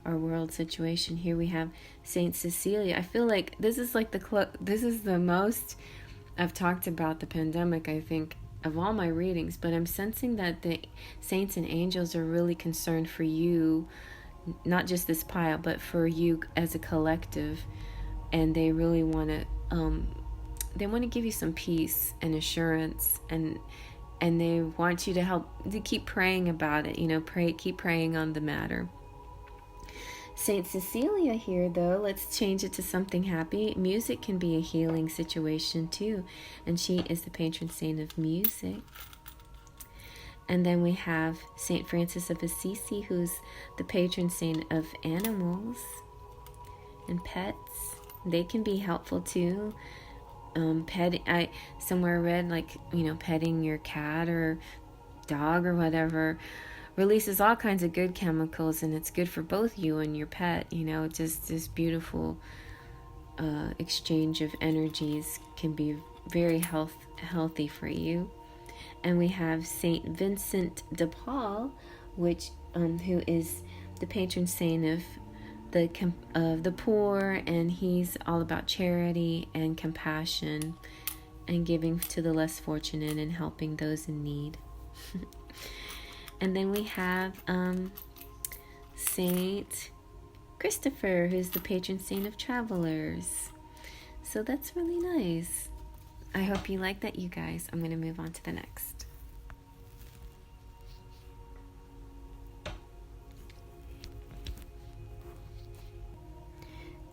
our world situation. Here we have Saint Cecilia. I feel like this is the most I've talked about the pandemic, I think, of all my readings, but I'm sensing that the saints and angels are really concerned for you, not just this pile, but for you as a collective, and they really want to give you some peace and assurance, and they want you to keep praying about it, keep praying on the matter. Saint Cecilia here, though, let's change it to something happy. Music can be a healing situation too, and she is the patron saint of music. And then we have Saint Francis of Assisi, who's the patron saint of animals and pets. They can be helpful too. I somewhere read, petting your cat or dog or whatever releases all kinds of good chemicals, and it's good for both you and your pet. Just this beautiful exchange of energies can be very healthy for you. And we have Saint Vincent de Paul, who is the patron saint of the poor, and he's all about charity and compassion and giving to the less fortunate and helping those in need. And then we have Saint Christopher, who's the patron saint of travelers. So that's really nice. I hope you like that, you guys. I'm going to move on to the next.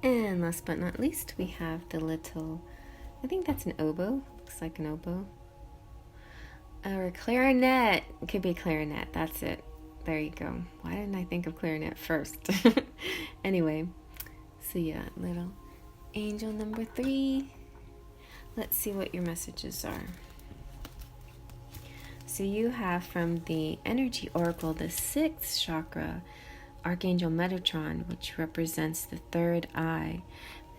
And last but not least, we have the little, I think that's an oboe. Looks like an oboe. Or a clarinet. It could be a clarinet. That's it. There you go. Why didn't I think of clarinet first? Anyway, so yeah, little angel number 3. Let's see what your messages are. So you have from the energy oracle, the 6th chakra, Archangel Metatron, which represents the 3rd eye.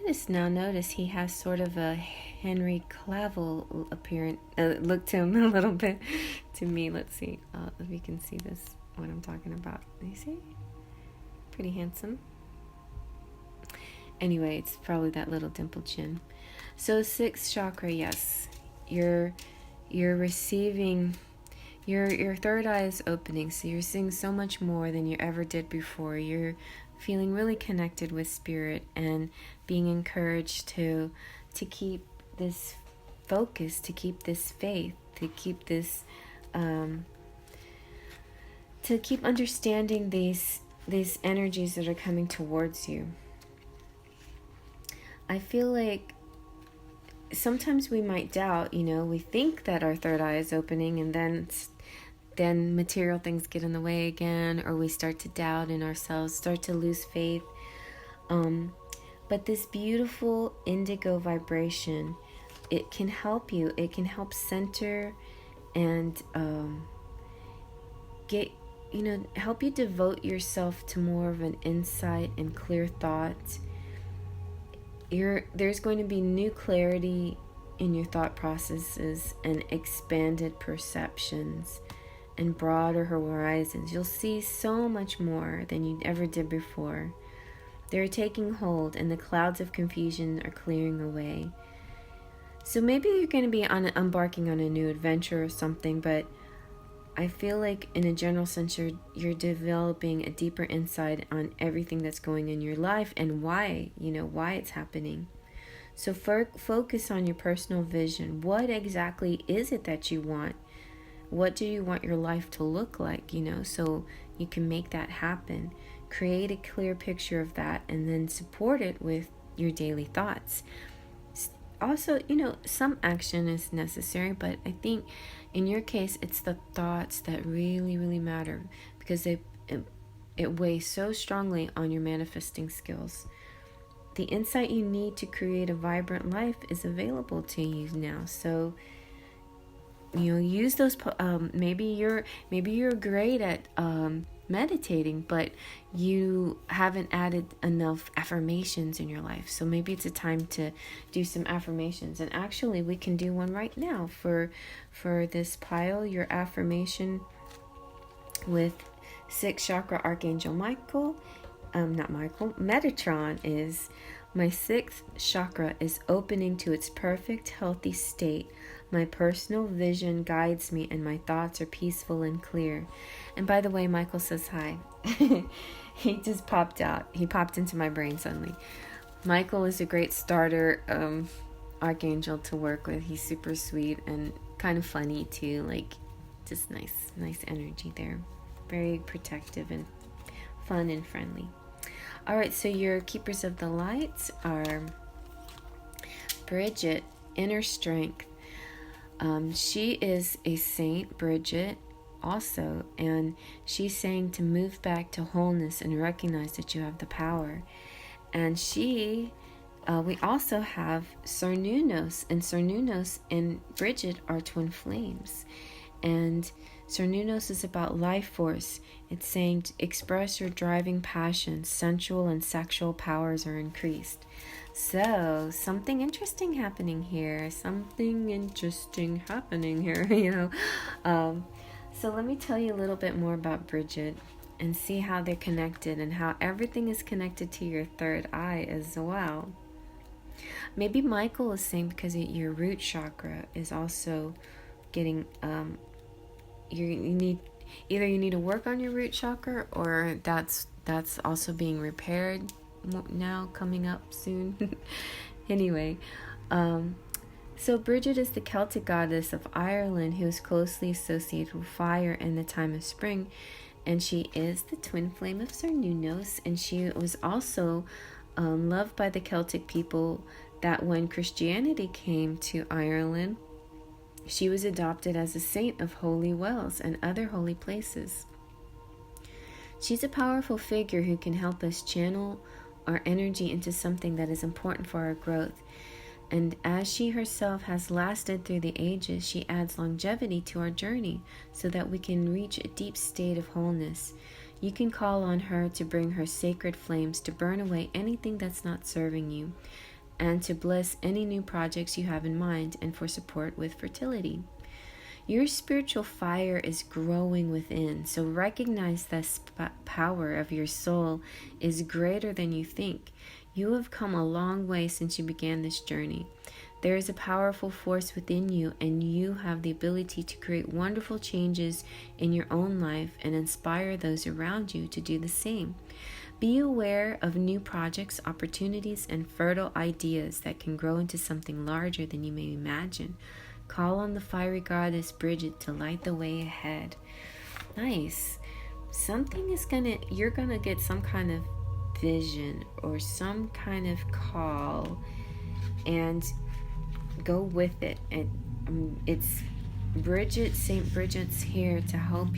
I just now notice he has sort of a Henry Cavill appearance. Look to him a little bit to me. Let's see if we can see this, what I'm talking about. You see? Pretty handsome. Anyway, it's probably that little dimple chin. So 6th chakra, yes. You're receiving, your 3rd eye is opening, so you're seeing so much more than you ever did before. You're feeling really connected with spirit and being encouraged to keep this focus, to keep this faith, to keep this to keep understanding these energies that are coming towards you. I feel like sometimes we might doubt, we think that our third eye is opening, and then material things get in the way again, or we start to doubt in ourselves, start to lose faith. But this beautiful indigo vibration, it can help you. It can help center and help you devote yourself to more of an insight and clear thought. There's going to be new clarity in your thought processes and expanded perceptions and broader horizons. You'll see so much more than you ever did before. They're taking hold, and the clouds of confusion are clearing away. So maybe you're going to be embarking on a new adventure or something, but I feel like in a general sense you're developing a deeper insight on everything that's going in your life and why it's happening. So focus on your personal vision. What exactly is it that you want? What do you want your life to look like, so you can make that happen. Create a clear picture of that and then support it with your daily thoughts. Also, some action is necessary, but I think in your case, it's the thoughts that really, really matter, because it weighs so strongly on your manifesting skills. The insight you need to create a vibrant life is available to you now. So, use those. Maybe you're great at meditating, but you haven't added enough affirmations in your life. So maybe it's a time to do some affirmations. And actually, we can do one right now for this pile. Your affirmation with 6th chakra Archangel Metatron is: my 6th chakra is opening to its perfect, healthy state. My personal vision guides me, and my thoughts are peaceful and clear. And by the way, Michael says hi. He just popped out. He popped into my brain suddenly. Michael is a great starter archangel to work with. He's super sweet and kind of funny too. Like, just nice energy there. Very protective and fun and friendly. All right, so your keepers of the lights are Bridget, inner strength. She is a saint, Bridget, also, and she's saying to move back to wholeness and recognize that you have the power. And we also have Cernunnos, and Cernunnos and Bridget are twin flames. And Cernunnos is about life force. It's saying to express your driving passions, sensual and sexual powers are increased. So, something interesting happening here. So let me tell you a little bit more about Bridget and see how they're connected and how everything is connected to your third eye as well. Maybe Michael is saying because your root chakra is also getting, you need to work on your root chakra, or that's also being repaired now, coming up soon. Anyway, so Bridget is the Celtic goddess of Ireland who is closely associated with fire in the time of spring, and she is the twin flame of Cernunnos, and she was also loved by the Celtic people, that when Christianity came to Ireland, she was adopted as a saint of holy wells and other holy places. She's a powerful figure who can help us channel our energy into something that is important for our growth. And as she herself has lasted through the ages, she adds longevity to our journey so that we can reach a deep state of wholeness. You can call on her to bring her sacred flames to burn away anything that's not serving you, and to bless any new projects you have in mind, and for support with fertility. Your spiritual fire is growing within, so recognize this power of your soul is greater than you think. You have come a long way since you began this journey. There is a powerful force within you, and you have the ability to create wonderful changes in your own life and inspire those around you to do the same. Be aware of new projects, opportunities, and fertile ideas that can grow into something larger than you may imagine. Call on the fiery goddess Bridget to light the way ahead. Nice. you're gonna get some kind of vision or some kind of call, and go with it. And it's St. Bridget's here to help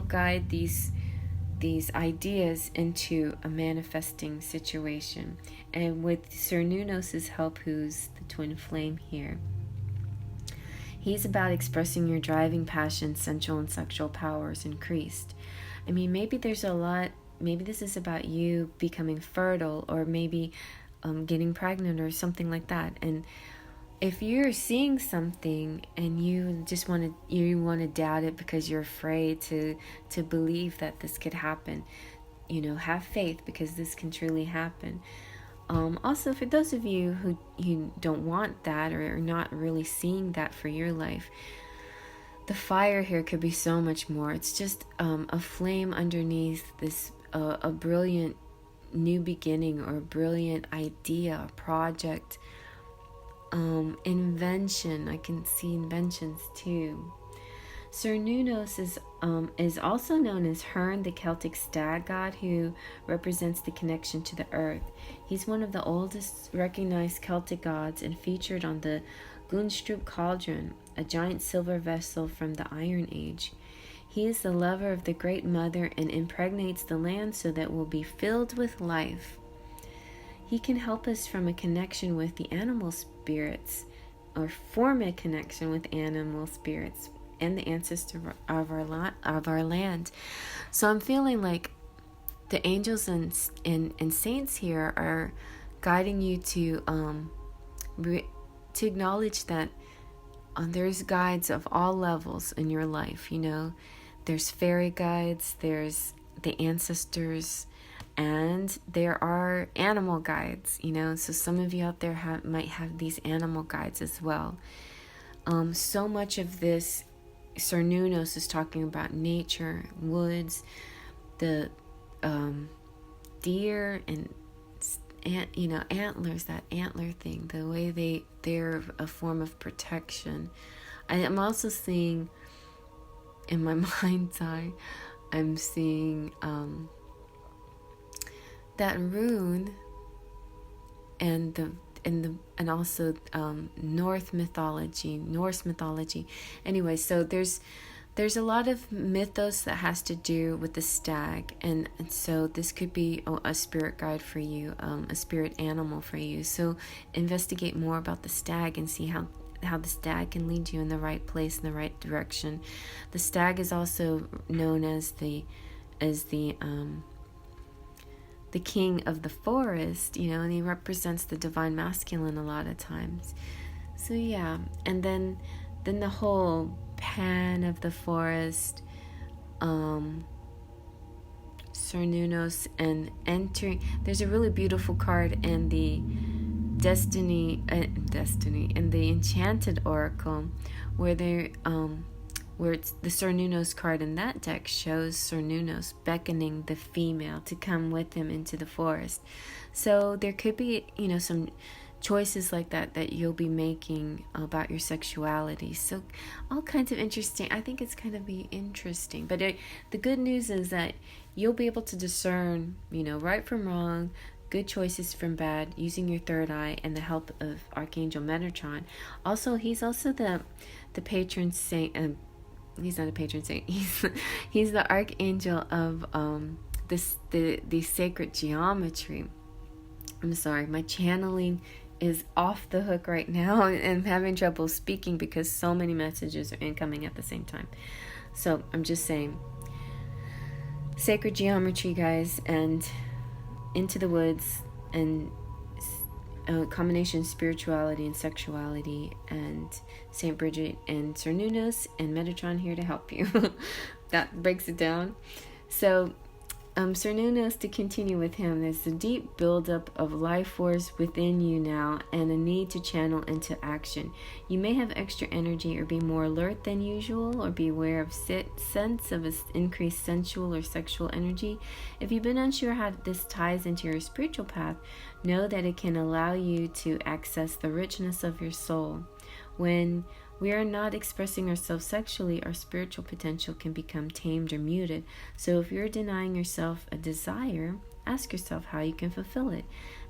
guide these ideas into a manifesting situation. And with Sir Nunos's help, who's the twin flame here, he's about expressing your driving passion, sensual and sexual powers increased. I mean, maybe this is about you becoming fertile, or maybe getting pregnant or something like that. And if you're seeing something and you just want to doubt it because you're afraid to believe that this could happen, have faith, because this can truly happen. Also, for those of you who don't want that, or are not really seeing that for your life, the fire here could be so much more. It's just a flame underneath this, a brilliant new beginning, or a brilliant idea, a project, invention. I can see inventions too. Sir Nunos is also known as Herne, the Celtic stag god, who represents the connection to the earth. He's one of the oldest recognized Celtic gods and featured on the Gunstrup cauldron, a giant silver vessel from the Iron Age. He is the lover of the Great Mother and impregnates the land so that it will be filled with life. He can help us from a connection with the animal spirits, or form a connection with animal spirits and the ancestor of our land. So I'm feeling like the angels and saints here are guiding you to acknowledge that there's guides of all levels in your life. There's fairy guides, there's the ancestors, and there are animal guides. So some of you out there might have these animal guides as well. So much of this, Sir Nunos is talking about nature, woods, the deer, and antlers, that antler thing, the way they're a form of protection. I'm also seeing, in my mind's eye, I'm seeing that rune and also Norse mythology. Anyway, so there's a lot of mythos that has to do with the stag, and so this could be a spirit guide for you, a spirit animal for you. So investigate more about the stag and see how the stag can lead you in the right place, in the right direction. The stag is also known as the king of the forest, and he represents the divine masculine a lot of times. So yeah, and then the whole Pan of the forest, Sir Nunos, and entering. There's a really beautiful card in the Destiny in the Enchanted Oracle, where it's the Sir Nunos card in that deck shows Sir Nunos beckoning the female to come with him into the forest. So there could be, some choices like that you'll be making about your sexuality. So all kinds of interesting. I think it's going to be interesting. But the good news is that you'll be able to discern, right from wrong, good choices from bad, using your third eye and the help of Archangel Metatron. Also, he's also the patron saint. He's not a patron saint. He's the archangel of the sacred geometry. I'm sorry, my channeling is off the hook right now, and I'm having trouble speaking because so many messages are incoming at the same time. So I'm just saying, sacred geometry, guys, and into the woods, and combination of spirituality and sexuality, and St. Bridget and Sir Nunos and Metatron here to help you. That breaks it down. So Sir Nunos, to continue with him, there's a deep buildup of life force within you now, and a need to channel into action. You may have extra energy or be more alert than usual, or be aware of sense of increased sensual or sexual energy. If you've been unsure how this ties into your spiritual path, know that it can allow you to access the richness of your soul. When we are not expressing ourselves sexually, our spiritual potential can become tamed or muted. So if you're denying yourself a desire, ask yourself how you can fulfill it.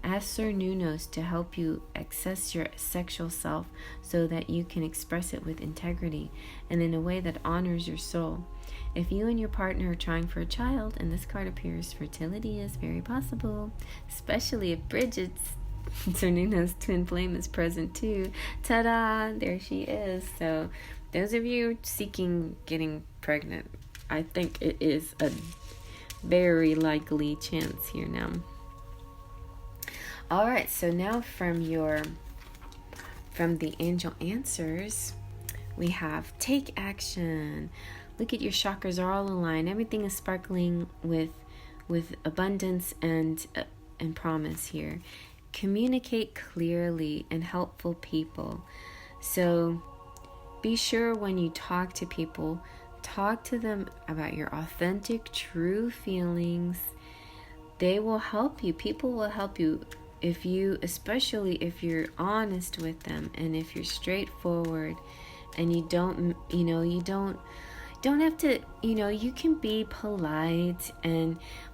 Ask Sir Nunos to help you access your sexual self so that you can express it with integrity and in a way that honors your soul. If you and your partner are trying for a child, and this card appears, fertility is very possible, especially if Bridget's Sir Nuno's twin flame is present too. Ta-da! There she is. So those of you seeking getting pregnant, I think it is a very likely chance here now. All right, so now from the angel answers, we have take action. Look at your chakras are all aligned. Everything is sparkling with abundance and promise here. Communicate clearly and helpful people. So be sure when you talk to people, talk to them about your authentic, true feelings. They will help you. People will help you especially if you're honest with them and if you're straightforward and you don't have to, you can be polite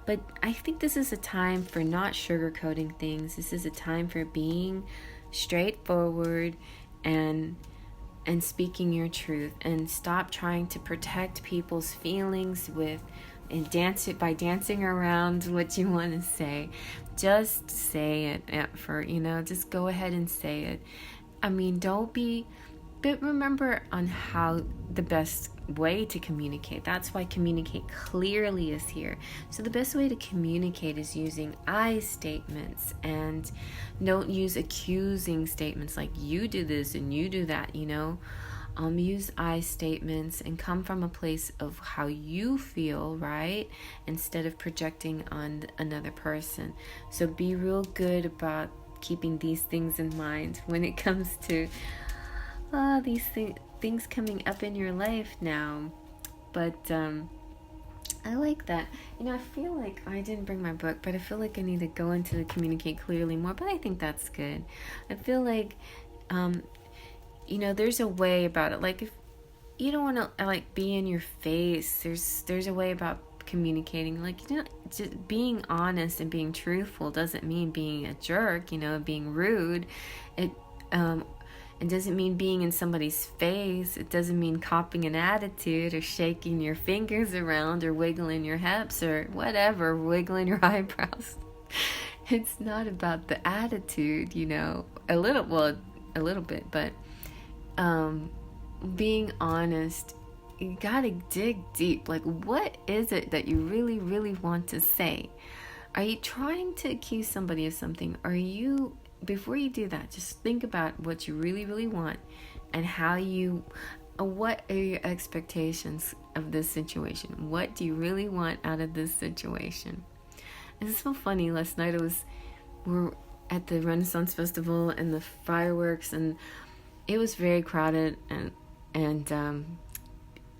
but I think this is a time for not sugarcoating things. This is a time for being straightforward and speaking your truth, and stop trying to protect people's feelings by dancing around what you want to say. Just say it just go ahead and say it. I mean, but remember on how the best way to communicate. That's why communicate clearly is here. So the best way to communicate is using I statements, and don't use accusing statements like you do this and you do that, use I statements and come from a place of how you feel, right? Instead of projecting on another person. So be real good about keeping these things in mind when it comes to these things coming up in your life now. But I like that. I feel like I didn't bring my book, but I feel like I need to go into the communicate clearly more, but I think that's good. I feel like there's a way about it. Like, if you don't want to be in your face, there's a way about communicating. Just being honest and being truthful doesn't mean being a jerk, being rude. It doesn't mean being in somebody's face. It doesn't mean copying an attitude or shaking your fingers around or wiggling your hips or whatever, wiggling your eyebrows. It's not about the attitude, a little bit, but being honest, you gotta dig deep. Like, what is it that you really, really want to say? Are you trying to accuse somebody of something? Before you do that, just think about what you really, really want and what are your expectations of this situation? What do you really want out of this situation? And it's so funny. Last night we're at the Renaissance Festival and the fireworks, and it was very crowded, and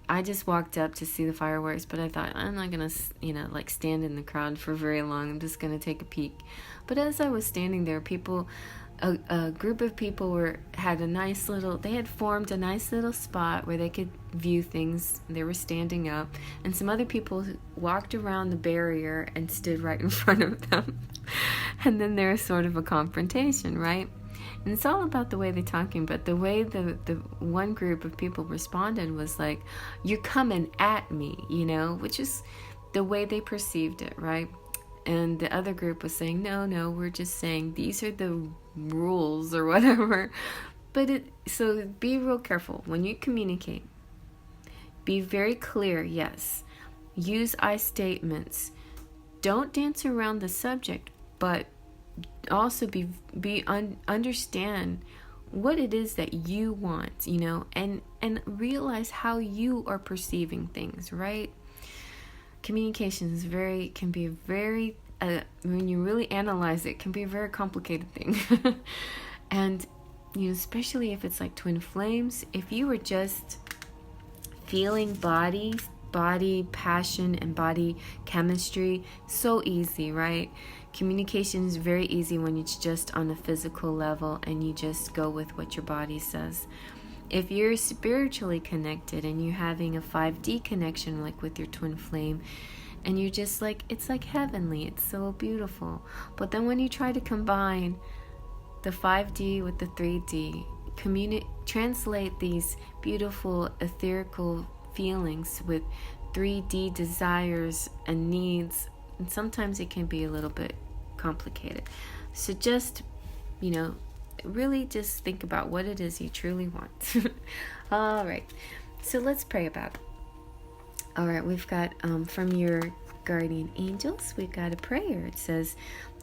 I just walked up to see the fireworks, but I thought, I'm not gonna stand in the crowd for very long. I'm just gonna take a peek. But as I was standing there, a group of people they had formed a nice little spot where they could view things. They were standing up, and some other people walked around the barrier and stood right in front of them. And then there was sort of a confrontation, right? And it's all about the way they're talking, but the way the one group of people responded was like, you're coming at me, which is the way they perceived it, right? And the other group was saying, no, we're just saying these are the rules or whatever. So be real careful when you communicate. Be very clear, yes. Use I statements. Don't dance around the subject, but also understand what it is that you want, and realize how you are perceiving things, right? Communication can be very, when you really analyze it, can be a very complicated thing. And, especially if it's like twin flames, if you were just feeling body passion and body chemistry, so easy, right? Communication is very easy when it's just on a physical level and you just go with what your body says. If you're spiritually connected and you're having a 5D connection, like with your twin flame, and you're just like, it's like heavenly, it's so beautiful. But then when you try to combine the 5D with the 3D, translate these beautiful etherical feelings with 3D desires and needs, and sometimes it can be a little bit complicated. So just, really just think about what it is you truly want. All right, so let's pray about it. All right, we've got from your guardian angels, we've got a prayer. It says,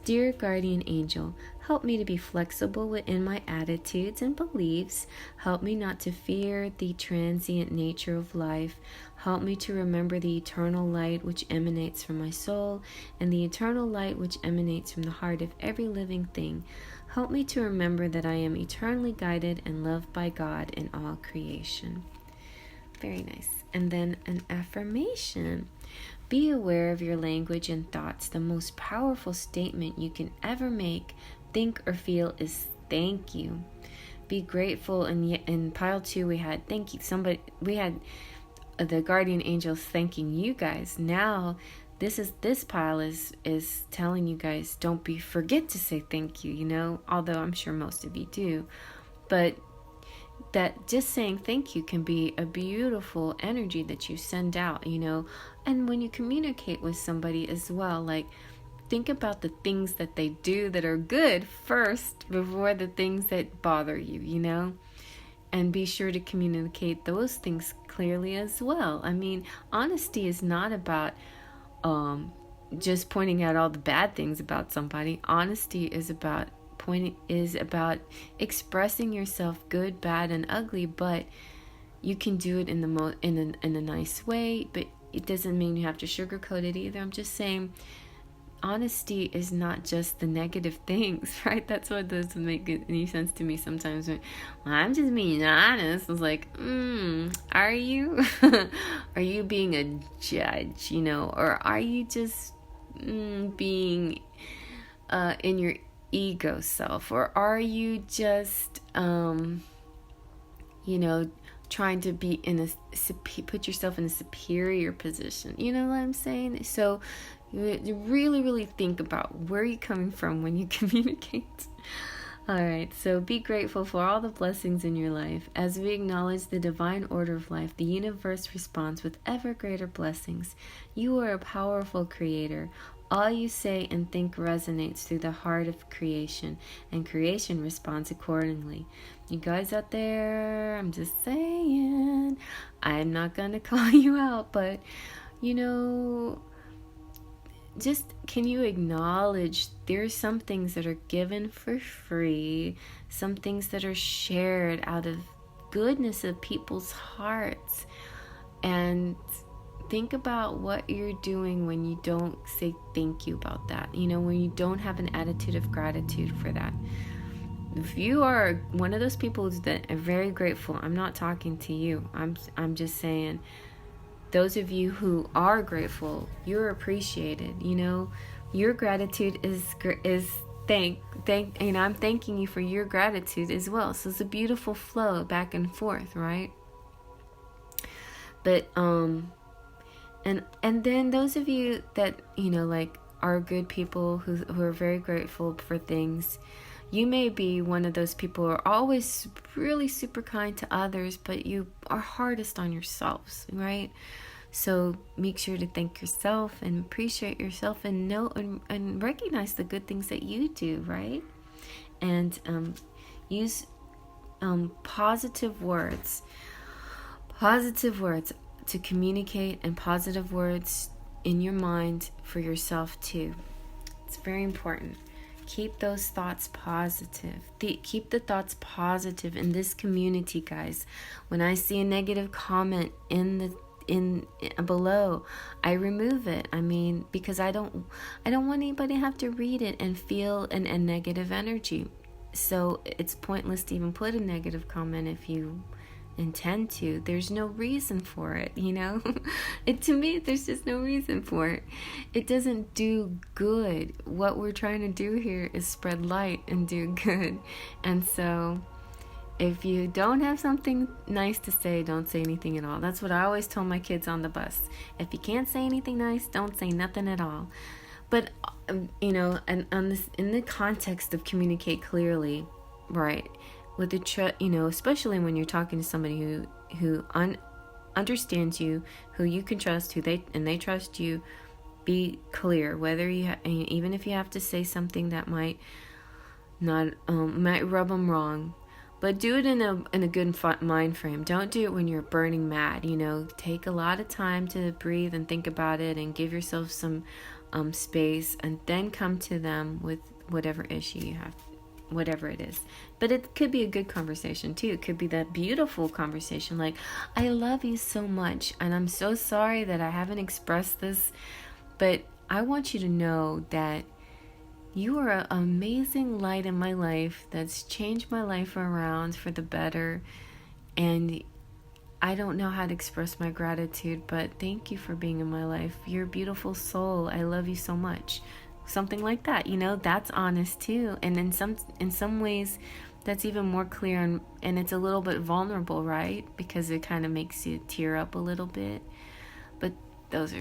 "Dear guardian angel, help me to be flexible within my attitudes and beliefs. Help me not to fear the transient nature of life. Help me to remember the eternal light which emanates from my soul and the eternal light which emanates from the heart of every living thing. Help me to remember that I am eternally guided and loved by God in all creation." Very nice. And then an affirmation. Be aware of your language and thoughts. The most powerful statement you can ever make, think, or feel is thank you. Be grateful. And in pile 2 we had thank you. We had the guardian angels thanking you guys. Now this pile is telling you guys, don't forget to say thank you, although I'm sure most of you do. But that just saying thank you can be a beautiful energy that you send out, and when you communicate with somebody as well, like, think about the things that they do that are good first before the things that bother you, and be sure to communicate those things clearly as well. I mean, honesty is not about just pointing out all the bad things about somebody. Honesty is about expressing yourself, good, bad, and ugly, but you can do it in a nice way. But it doesn't mean you have to sugarcoat it either. I'm just saying, honesty is not just the negative things, right? That's what doesn't make any sense to me sometimes. I'm just being honest. I was like, are you? Are you being a judge, or are you just being in your ego self, or are you just trying to be put yourself in a superior position? You know what I'm saying? So you really, really think about where you're coming from when you communicate. All right, so be grateful for all the blessings in your life. As we acknowledge the divine order of life, the universe responds with ever greater blessings. You are a powerful creator. All you say and think resonates through the heart of creation, and creation responds accordingly. You guys out there, I'm just saying, I'm not going to call you out, but, just can you acknowledge there's some things that are given for free, some things that are shared out of goodness of people's hearts, and think about what you're doing when you don't say thank you about that, when you don't have an attitude of gratitude for that. If you are one of those people that are very grateful, I'm not talking to you. I'm just saying, those of you who are grateful, you're appreciated. Your gratitude is I'm thanking you for your gratitude as well. So it's a beautiful flow back and forth, right? But and then those of you that are good people who are very grateful for things, you may be one of those people who are always really super kind to others, but you are hardest on yourselves, right? So make sure to thank yourself and appreciate yourself and know and recognize the good things that you do, right? And use positive words to communicate, and positive words in your mind for yourself too. It's very important. Keep those thoughts positive. Keep the thoughts positive in this community, guys. When I see a negative comment in below, I remove it. I mean, because I don't want anybody to have to read it and feel a negative energy. So it's pointless to even put a negative comment if you intend to. There's no reason for it, to me, there's just no reason for it. It doesn't do good. What we're trying to do here is spread light and do good. And so If you don't have something nice to say, don't say anything at all. That's what I always tell my kids on the bus. If you can't say anything nice, don't say nothing at all. But and on this, in the context of communicate clearly, right? With the especially when you're talking to somebody who understands you, who you can trust, they trust you. Be clear, whether even if you have to say something that might rub them wrong, but do it in a good mind frame. Don't do it when you're burning mad. Take a lot of time to breathe and think about it, and give yourself some space, and then come to them with whatever issue you have, whatever it is. But it could be a good conversation too. It could be that beautiful conversation like, I love you so much, and I'm so sorry that I haven't expressed this, but I want you to know that you are an amazing light in my life that's changed my life around for the better, and I don't know how to express my gratitude, but thank you for being in my life. You're a beautiful soul. I love you so much. Something like that, that's honest too. And in some ways, that's even more clear, and it's a little bit vulnerable, right? Because it kind of makes you tear up a little bit. But that's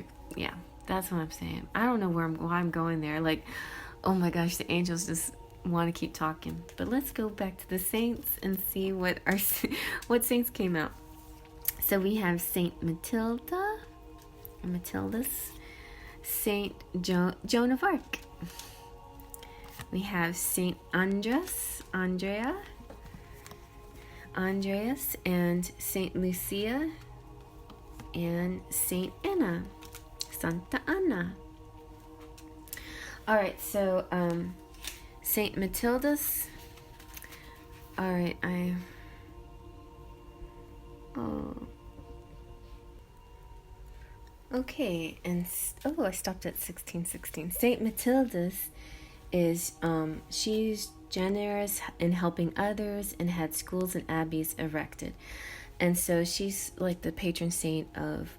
what I'm saying. I don't know why I'm going there. Like, oh my gosh, the angels just want to keep talking. But let's go back to the saints and see what saints came out. So we have Saint Matilda, or Matildas, Saint Joan of Arc. We have Saint Andreas, and Saint Lucia, and Saint Anna, Santa Anna. All right, so Saint Matilda's. All right, okay, and I stopped at 1616. Saint Matilda's is she's generous in helping others and had schools and abbeys erected, and so she's like the patron saint of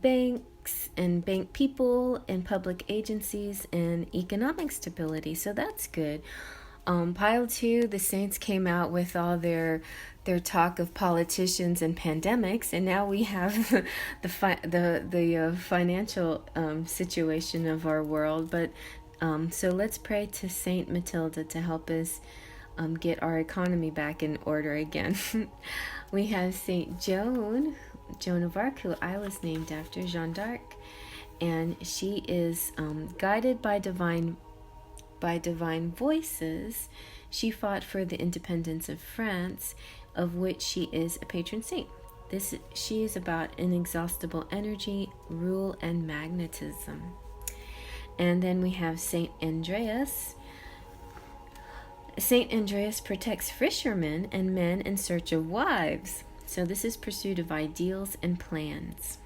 banks and bank people and public agencies and economic stability. So that's good. Pile 2, the saints came out with all their talk of politicians and pandemics, and now we have the financial situation of our world. But so let's pray to Saint Matilda to help us get our economy back in order again. We have Saint Joan of Arc, who I was named after, Jeanne d'Arc, and she is guided by divine voices. She fought for the independence of France, of which she is a patron saint. She is about inexhaustible energy, rule, and magnetism. And then we have Saint Andreas. Saint Andreas protects fishermen and men in search of wives. So this is pursuit of ideals and plans.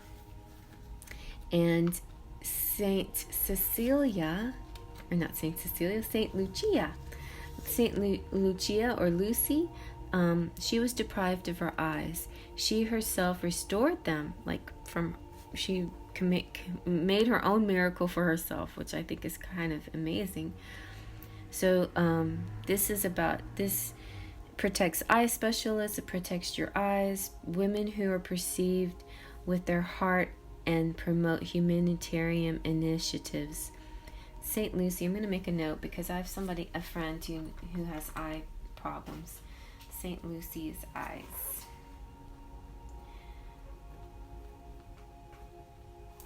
And Saint Lucia. Saint Lucia or Lucy, she was deprived of her eyes. She herself restored them, she made her own miracle for herself, which I think is kind of amazing. So this protects eye specialists. It protects your eyes, women who are perceived with their heart, and promote humanitarian initiatives. Saint Lucy, I'm going to make a note because I have a friend who has eye problems. Saint Lucy's eyes.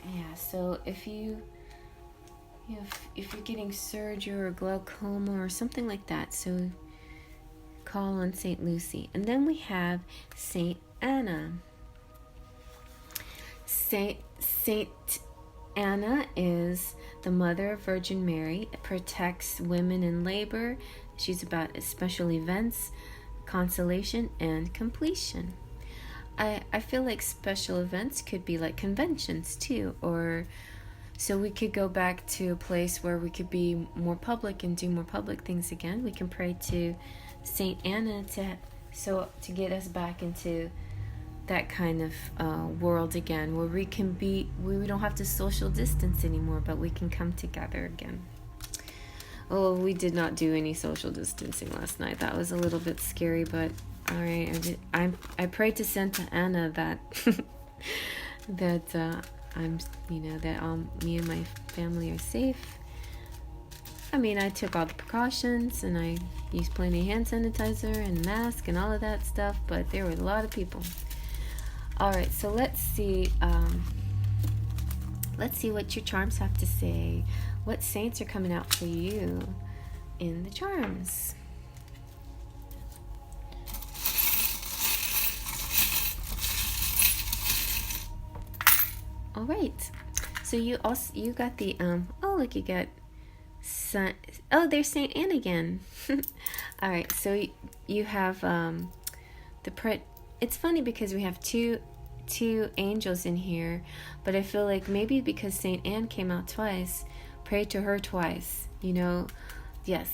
Yeah, so if you're getting surgery or glaucoma or something like that, so call on Saint Lucy. And then we have Saint Anna. Saint Anna is the mother of Virgin Mary. It protects women in labor. She's about special events, consolation, and completion. I feel like special events could be like conventions too, or so we could go back to a place where we could be more public and do more public things again. We can pray to Saint Anna to get us back into that kind of world again, where we don't have to social distance anymore, but we can come together again. Oh, we did not do any social distancing last night. That was a little bit scary, but all right. I prayed to Santa Ana that that I'm, that me and my family are safe. I mean, I took all the precautions and I used plenty of hand sanitizer and mask and all of that stuff, but there were a lot of people. All right, so let's see what your charms have to say. What saints are coming out for you in the charms? All right. So you got the oh, look, you got there's Saint Anne again. All right, so you have it's funny because we have two angels in here, but I feel like maybe because Saint Anne came out twice, pray to her twice, yes.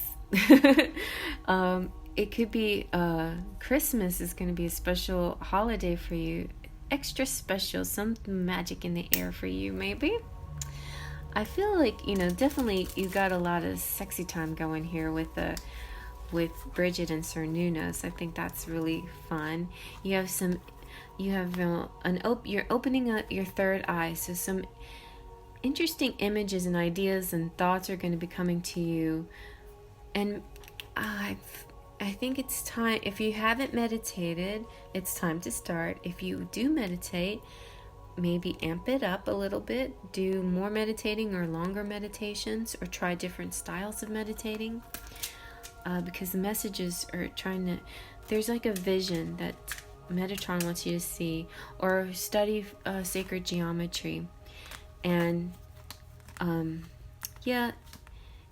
It could be Christmas is going to be a special holiday for you, extra special, some magic in the air for you, maybe. I feel like, definitely you got a lot of sexy time going here with Bridget and Sir Nunos. I think that's really fun. You're opening up your third eye, so some interesting images and ideas and thoughts are going to be coming to you. And I think it's time, if you haven't meditated, it's time to start. If you do meditate, maybe amp it up a little bit, do more meditating or longer meditations, or try different styles of meditating, because the messages are there's like a vision that Metatron wants you to see, or study sacred geometry, and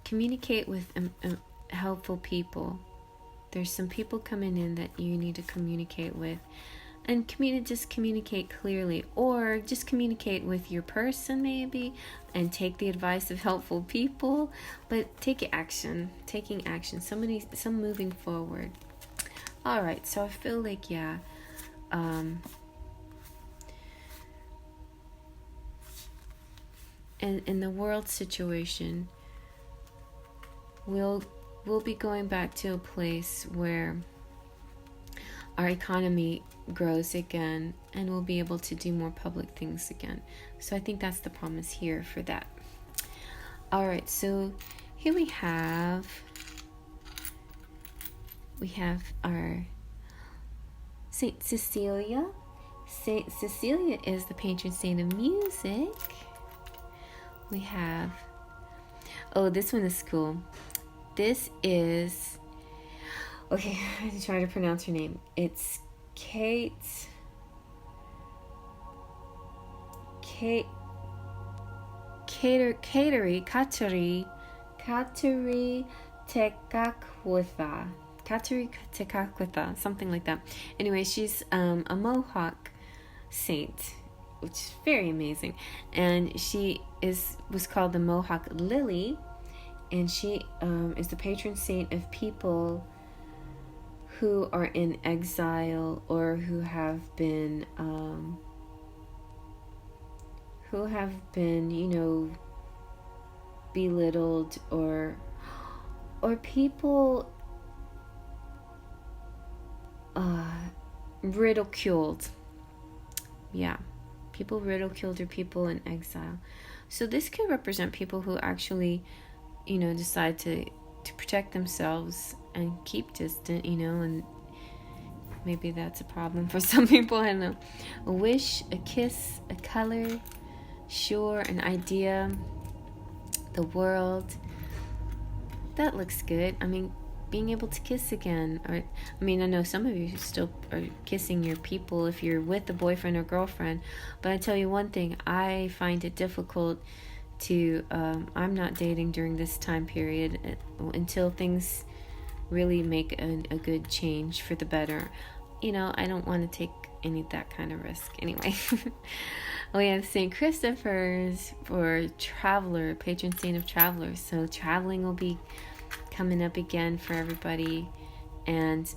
communicate with helpful people. There's some people coming in that you need to communicate with, and just communicate clearly, or just communicate with your person maybe, and take the advice of helpful people, but taking action, some moving forward. All right, so I feel like in the world situation, we'll be going back to a place where our economy grows again, and we'll be able to do more public things again. So I think that's the promise here for that. All right, so here we have our Saint Cecilia. Saint Cecilia is the patron saint of music. We have, this one is cool. This is, okay, I have to try to pronounce her name. It's Kateri Tekakwitha, something like that. Anyway, she's a Mohawk saint, which is very amazing, and she was called the Mohawk Lily, and she is the patron saint of people who are in exile, or who have been belittled, or people ridiculed. Yeah, people ridiculed, or people in exile. So this could represent people who actually, decide to protect themselves and keep distant, and maybe that's a problem for some people. I don't know. A wish, a kiss, a color, sure, an idea, the world. That looks good. I mean, being able to kiss again. Or, I know some of you still are kissing your people if you're with a boyfriend or girlfriend. But I tell you one thing, I find it difficult to, I'm not dating during this time period until things really make a good change for the better. I don't want to take any of that kind of risk. Anyway, we have St. Christopher's for traveler, patron saint of travelers. So traveling will be coming up again for everybody. And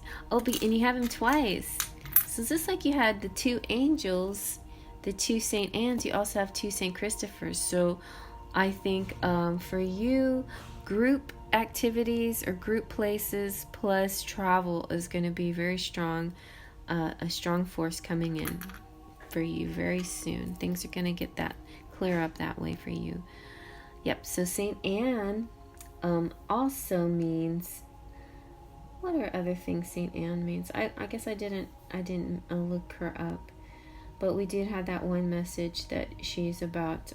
you have him twice. So just like you had the two angels, the two St. Annes, you also have two St. Christophers. So I think for you, group activities or group places plus travel is going to be very strong, a strong force coming in for you very soon. Things are going to get that clear up that way for you. Yep. So Saint Anne also means, what are other things Saint Anne means? I guess I didn't look her up, but we did have that one message that she's about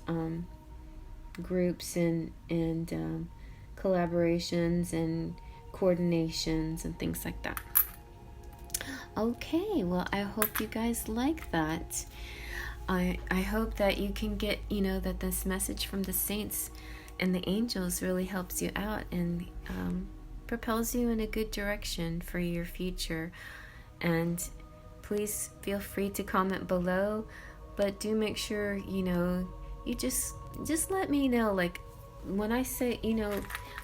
groups and collaborations and coordinations and things like that. Okay, well, I hope you guys like that. I hope that you can get, that this message from the saints and the angels really helps you out and propels you in a good direction for your future. And please feel free to comment below, but do make sure, you just let me know, like, when I say,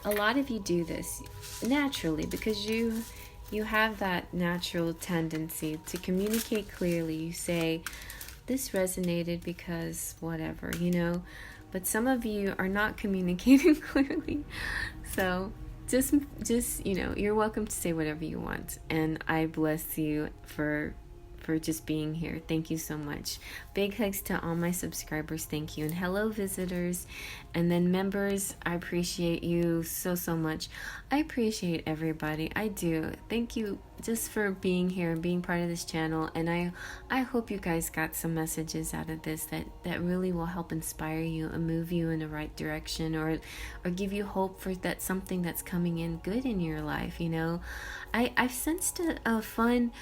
a lot of you do this naturally because you have that natural tendency to communicate clearly. You say, this resonated because whatever, but some of you are not communicating clearly. So just you're welcome to say whatever you want, and I bless you for just being here. Thank you so much. Big hugs to all my subscribers. Thank you. And hello, visitors. And then members, I appreciate you so much. I appreciate everybody. I do. Thank you just for being here and being part of this channel. And I hope you guys got some messages out of this that really will help inspire you and move you in the right direction, or give you hope for that something that's coming in good in your life. I've sensed a fun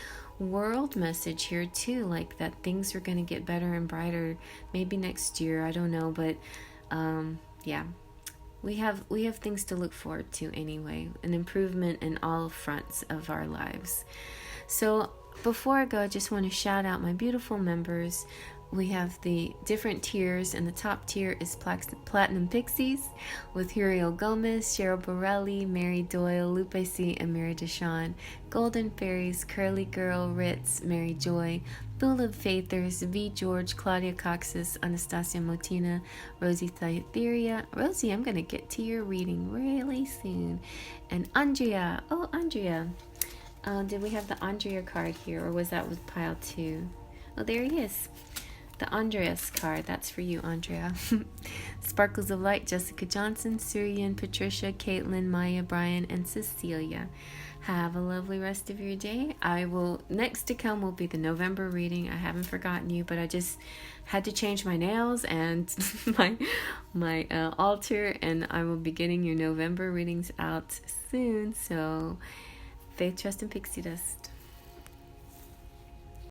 world message here too, like that things are going to get better and brighter maybe next year. I don't know, but yeah, we have things to look forward to anyway, an improvement in all fronts of our lives. So before I go, I just want to shout out my beautiful members. We have the different tiers, and the top tier is Platinum Pixies with Huriel Gomez, Cheryl Borelli, Mary Doyle, Lupe C., and Mary Deshawn. Golden Fairies, Curly Girl, Ritz, Mary Joy, Bill of Faithers, V. George, Claudia Coxis, Anastasia Motina, Rosie Thytheria. Rosie, I'm going to get to your reading really soon. And Andrea. Oh, Andrea. Did we have the Andrea card here, or was that with pile 2? Oh, there he is. The Andreas card, that's for you, Andrea. Sparkles of Light, Jessica Johnson, Surian, Patricia, Caitlin, Maya, Brian, and Cecilia. Have a lovely rest of your day. Next to come will be the November reading. I haven't forgotten you, but I just had to change my nails and my altar, and I will be getting your November readings out soon. So, faith, trust, and pixie dust.